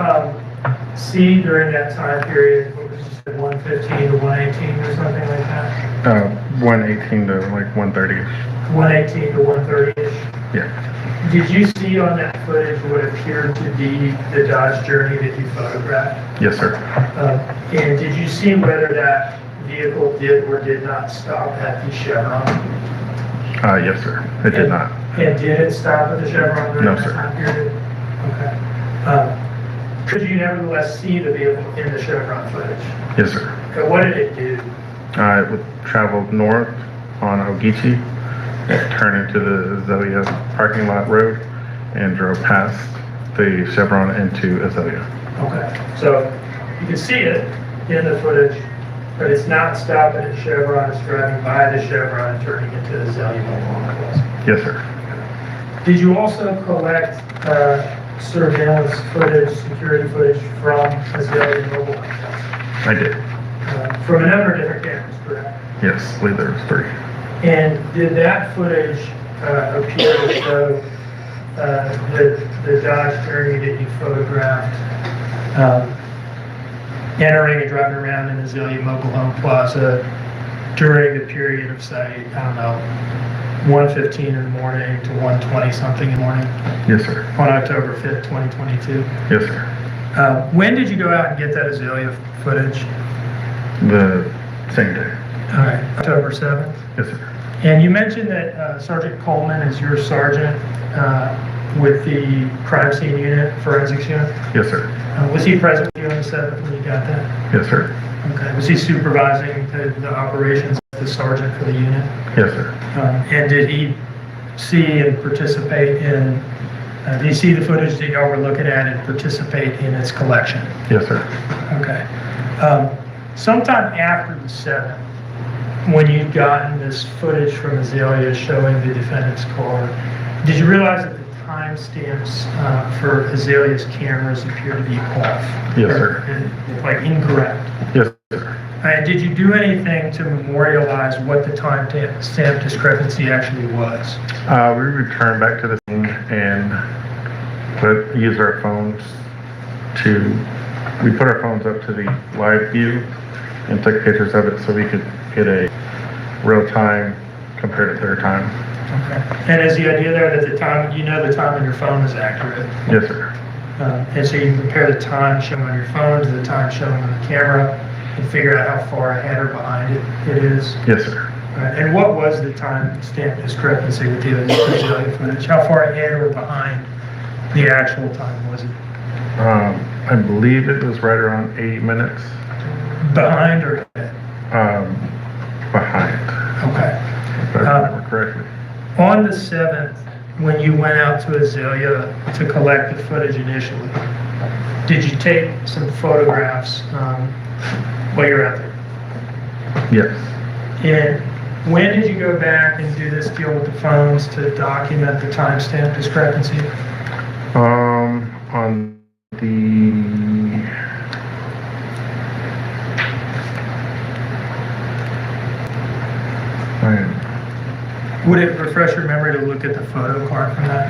see during that time period, what was it, 115 to 118 or something like that? 118 to like 130-ish. 118 to 130-ish? Yeah. Did you see on that footage what appeared to be the Dodge Journey that you photographed? Yes, sir. And did you see whether that vehicle did or did not stop at the Chevron? Yes, sir. It did not. And did it stop at the Chevron during No, that sir. time period? Okay. Could you nevertheless see the vehicle in the Chevron footage? Yes, sir. Okay, what did it do? It would travel north on Ogeechee, turned into the Azalea parking lot road, and drove past the Chevron into Azalea. Okay, so you can see it in the footage, but it's not stopping at Chevron, it's driving by the Chevron and turning into the Azalea Mobile Home. Yes, sir. Did you also collect surveillance footage, security footage from Azalea Mobile Home? I did. From a number of different cameras, correct? Yes, I believe there was 3. And did that footage appear to show the Dodge Journey that you photographed entering and driving around in Azalea Mobile Home Plaza during the period of, say, I don't know, 1:15 in the morning to 1:20 something in the morning Yes, sir. on October 5th, 2022? Yes, sir. When did you go out and get that Azalea footage? The same day. All right, October 7th. Yes, sir. And you mentioned that Sergeant Coleman is your sergeant with the crime scene unit, forensics unit. Yes, sir. Was he present with you on the 7th when you got that? Yes, sir. Okay. Was he supervising the operations as the sergeant for the unit? Yes, sir. And did he see and participate in, did he see the footage that y'all were looking at and participate in its collection? Yes, sir. Okay. Sometime after the 7th, when you'd gotten this footage from Azalea showing the defendant's car, did you realize that the timestamps for Azalea's cameras appear to be off? Yes, sir. Like incorrect? Yes, sir. And did you do anything to memorialize what the timestamp discrepancy actually was? We returned back to the scene and use our phones we put our phones up to the live view and took pictures of it so we could get a real time compared to their time. Okay. And is the idea there that the time, the time on your phone is accurate? Yes, sir. And so you can compare the time shown on your phone to the time shown on the camera and figure out how far ahead or behind it is? Yes, sir. And what was the time stamp discrepancy with the Azalea footage? How far ahead or behind the actual time was it? I believe it was right around 8 minutes. Behind or ahead? Behind, Okay. if I remember correctly. On the 7th, when you went out to Azalea to collect the footage initially, did you take some photographs while you were out there? Yes. And when did you go back and do this deal with the phones to document the timestamp discrepancy? On the Would it refresh your memory to look at the photo card from that?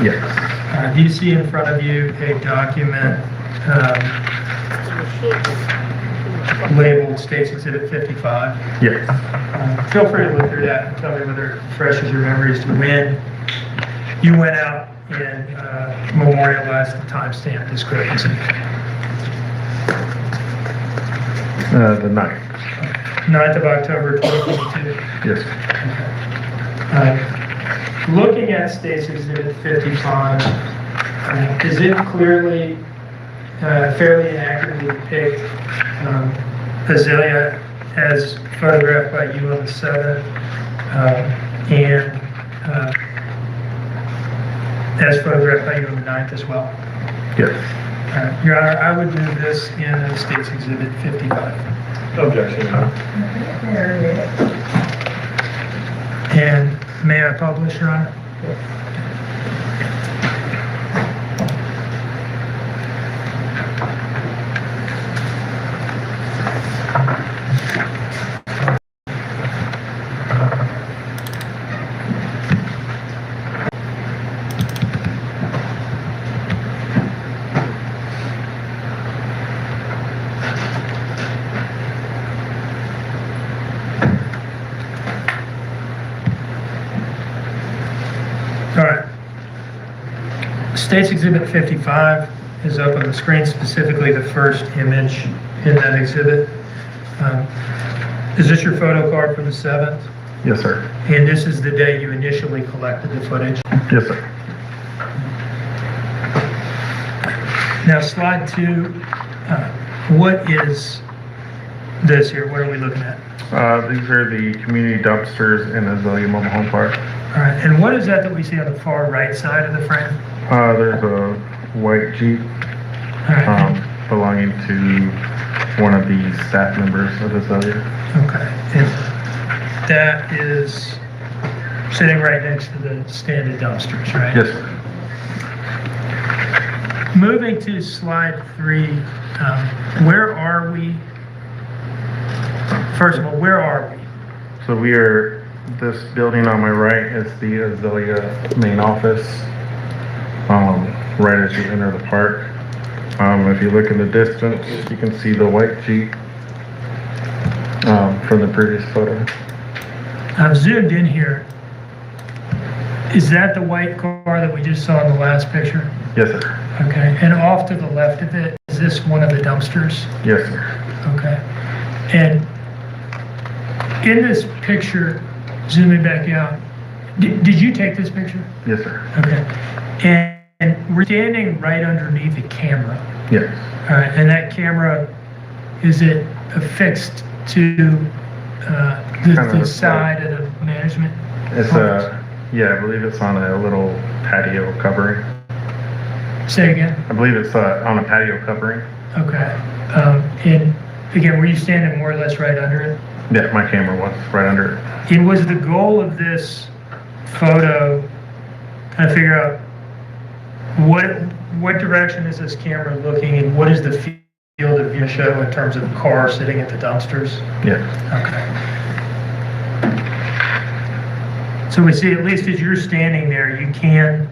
yes. Do you see in front of you a document labeled States Exhibit 55? Yes. Feel free to look through that and tell me whether it refreshes your memory as to when you went out and memorialized the timestamp discrepancy. The 9th. 9th of October 2022. Yes. Looking at States Exhibit 55, is it clearly, fairly and accurately depict Azalea as photographed by you on the 7th and as photographed by you on the 9th as well? Yes. Your Honor, I would move this in States Exhibit 55. Objection. And may I publish, Your Honor? State's Exhibit 55 is up on the screen, specifically the first image in that exhibit. Is this your photo card for the 7th? Yes, sir. And this is the day you initially collected the footage? Yes, sir. Now, slide 2, what is this here? What are we looking at? These are the community dumpsters in Azalea Mobile Home Park. All right, and what is that we see on the far right side of the frame? There's a white Jeep All right, belonging to one of the staff members of Azalea. okay. And that is sitting right next to the stand of dumpsters, right? Yes, sir. Moving to slide 3, where are we? First of all, where are we? So we are, this building on my right is the Azalea main office, right as you enter the park. If you look in the distance, you can see the white Jeep from the previous photo. I've zoomed in here. Is that the white car that we just saw in the last picture? Yes, sir. Okay, and off to the left of it, is this one of the dumpsters? Yes, sir. Okay. And in this picture, zooming back out, did you take this picture? Yes, sir. Okay. And we're standing right underneath a camera. Yes. All right, and that camera, is it affixed to the side of the management? It's yeah, I believe it's on a little patio covering. Say again? I believe it's on a patio covering. Okay. And again, were you standing more or less right under it? Yeah, my camera was right under it. And was the goal of this photo kind of figure out what direction is this camera looking and what is the field of view show in terms of the car sitting at the dumpsters? Yeah. Okay. So we see, at least as you're standing there, you can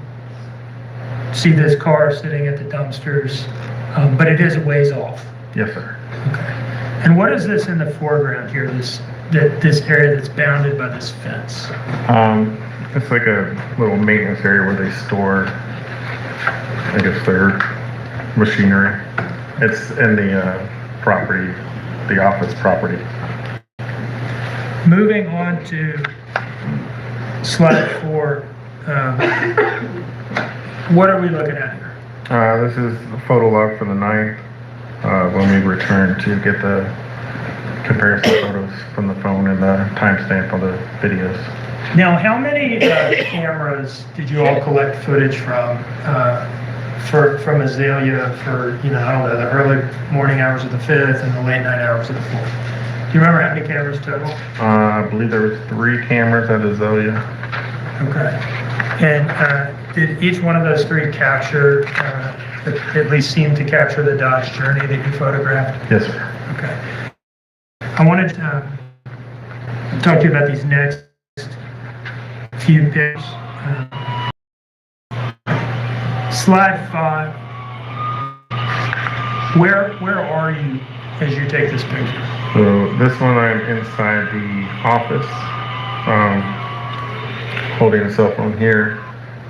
see this car sitting at the dumpsters, but it is a ways off. Yes, sir. Okay. And what is this in the foreground here, this area that's bounded by this fence? It's like a little maintenance area where they store, I guess, their machinery. It's in the property, the office property. Moving on to slide 4, what are we looking at here? This is a photo log for the 9th, when we return to get the comparison photos from the phone and the timestamp on the videos. Now, how many cameras did you all collect footage from Azalea for, I don't know, the early morning hours of the 5th and the late night hours of the 4th? Do you remember how many cameras total? I believe there was 3 cameras at Azalea. Okay. And did each one of those 3 capture, at least seem to capture the Dodge Journey that you photographed? Yes, sir. Okay. I wanted to talk to you about these next few pictures. Slide 5. Where are you as you take this picture? So this one, I'm inside the office, holding a cell phone here,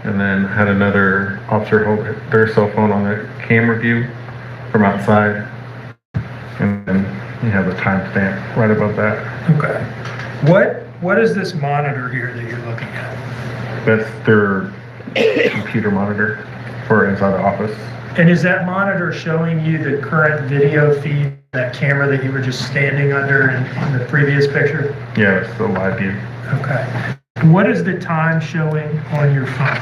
and then had another officer hold their cell phone on the camera view from outside, and then you have the timestamp right above that. Okay. What is this monitor here that you're looking at? That's their computer monitor for inside the office. And is that monitor showing you the current video feed, that camera that you were just standing under in the previous picture? Yeah, it's the live view. Okay. What is the time showing on your phone?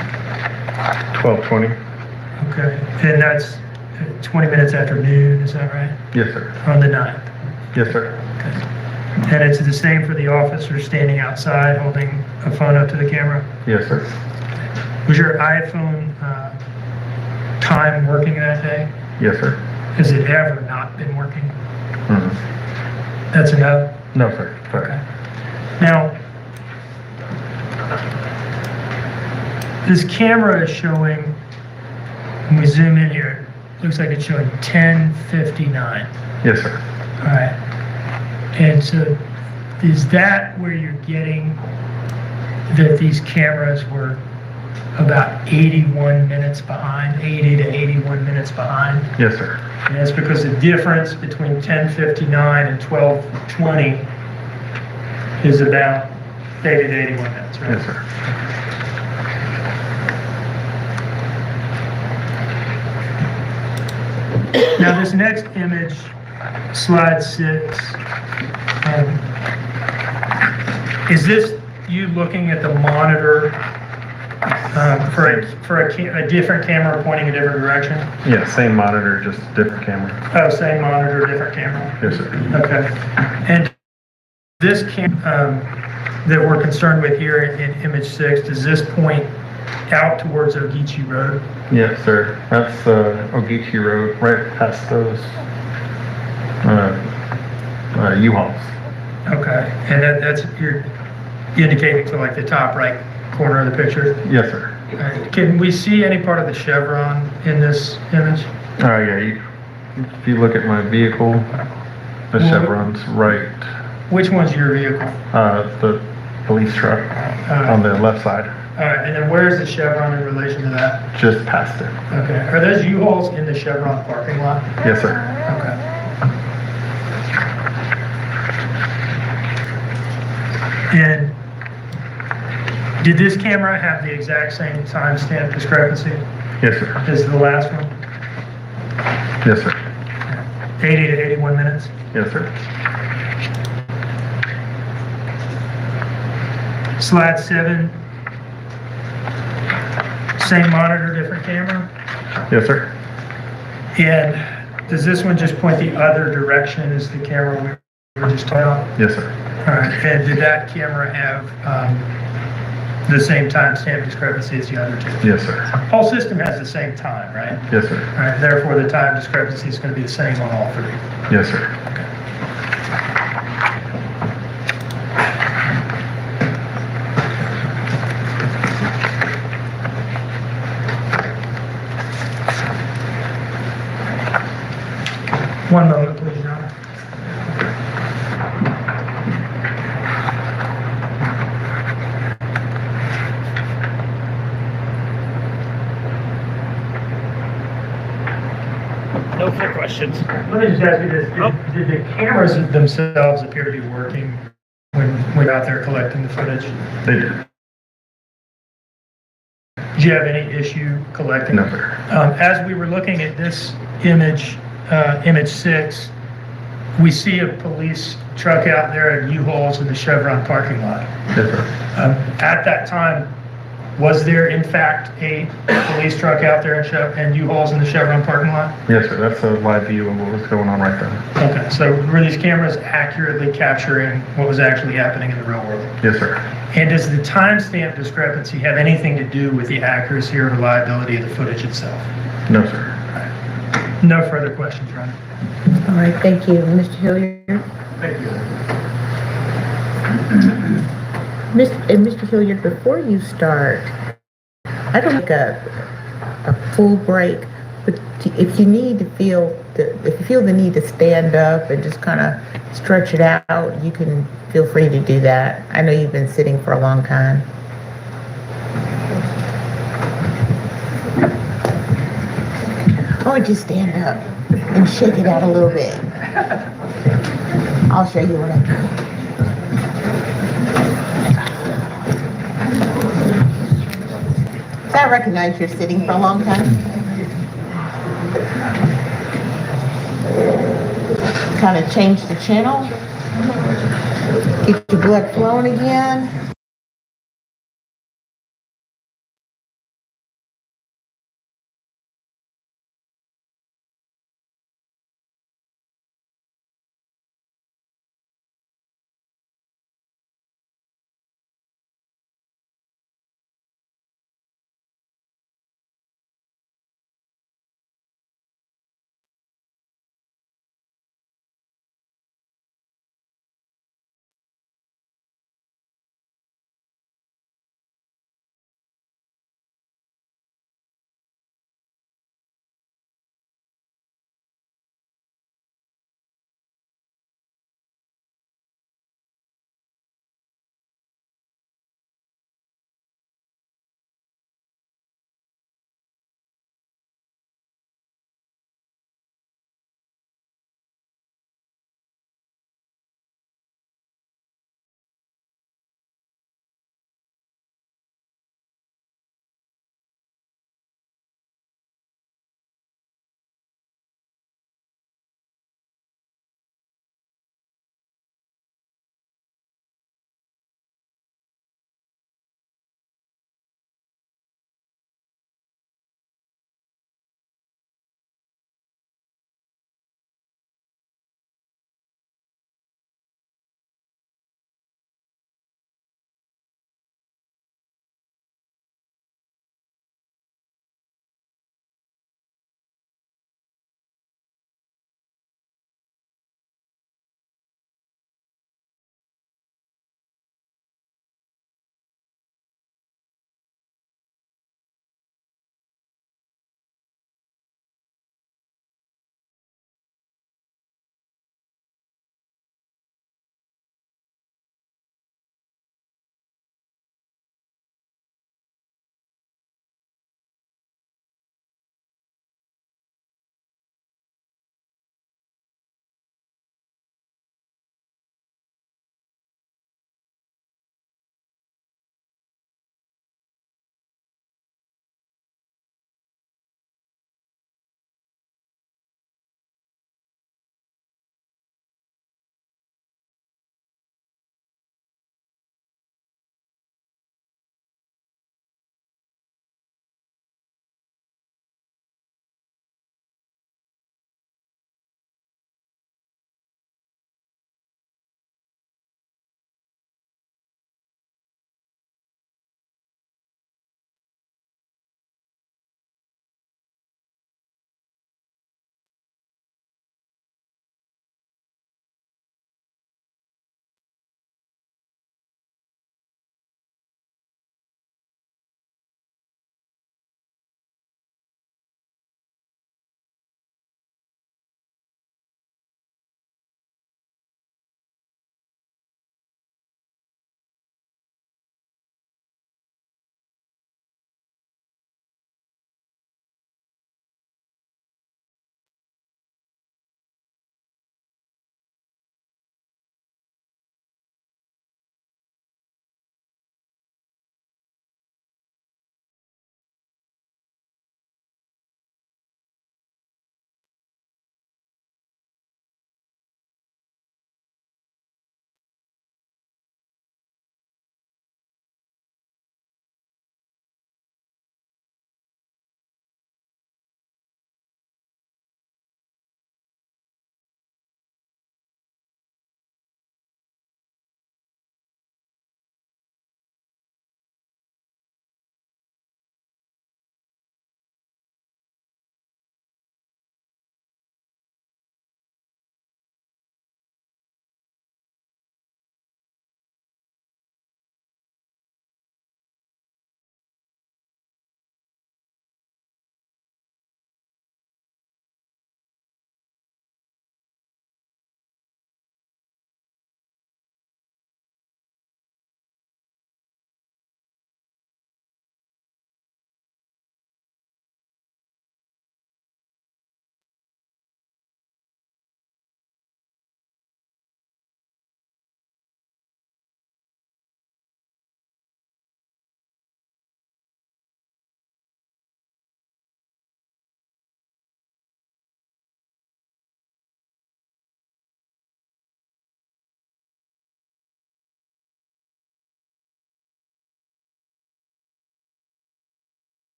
12:20. Okay. And that's 20 minutes after noon, is that right? Yes, sir. On the 9th? Yes, sir. Okay. And it's the same for the officer standing outside holding a phone up to the camera? Yes, sir. Was your iPhone time working that day? Yes, sir. Has it ever not been working? Mm-hmm. That's a no? No, sir. Sorry. Okay. Now, this camera is showing, when we zoom in here, looks like it's showing 10:59. Yes, sir. All right. And so is that where you're getting that these cameras were about 81 minutes behind, 80 to 81 minutes behind. Yes, sir. And that's because the difference between 10:59 and 12:20 is about 80 to 81 minutes, right? Yes, sir. Now, this next image, slide 6, is this you looking at the monitor for a different camera pointing a different direction? Yeah, same monitor, just different camera. Oh, same monitor, different camera? Yes, sir. Okay. And this that we're concerned with here in image 6, does this point out towards Ogeechee Road? Yes, sir. That's Ogeechee Road, right past those U-Hauls. Okay. And that's, you're indicating to like the top right corner of the picture? Yes, sir. Can we see any part of the chevron in this image? Yeah, if you look at my vehicle, the chevron's right, Which one's your vehicle? the police truck on the left side, All right, and then where's the chevron in relation to that? just past it. Okay. Are those U-Hauls in the chevron parking lot? Yes, sir. Okay. And did this camera have the exact same timestamp discrepancy Yes, sir. as the last one? Yes, sir. 80 to 81 minutes? Yes, sir. Slide 7. Same monitor, different camera? Yes, sir. And does this one just point the other direction as the camera we were just talking about? Yes, sir. All right, and did that camera have the same timestamp discrepancy as the other two? Yes, sir. Whole system has the same time, right? Yes, sir. All right, therefore the time discrepancy is going to be the same on all three. Yes, sir. One moment, please, Your Honor. No further questions. Let me just ask you this. Did the cameras themselves appear to be working when we're out there collecting the footage? They did. Did you have any issue collecting? No, sir. As we were looking at this image, image 6, we see a police truck out there at U-Hauls in the Chevron parking lot. Yes, sir. At that time, was there in fact a police truck out there and U-Hauls in the Chevron parking lot? Yes, sir. That's a live view of what was going on right then. Okay, so were these cameras accurately capturing what was actually happening in the real world? Yes, sir. And does the timestamp discrepancy have anything to do with the accuracy or reliability of the footage itself? No, sir. No further questions, Ron. All right, thank you. Mr. Hilliard? Thank you. Mr. Hilliard, before you start, I don't like a full break, but if you need to if you feel the need to stand up and just kind of stretch it out, you can feel free to do that. I know you've been sitting for a long time. Or just stand up and shake it out a little bit. I'll show you what I do. I recognize you're sitting for a long time. Kind of change the channel. Get your blood flowing again.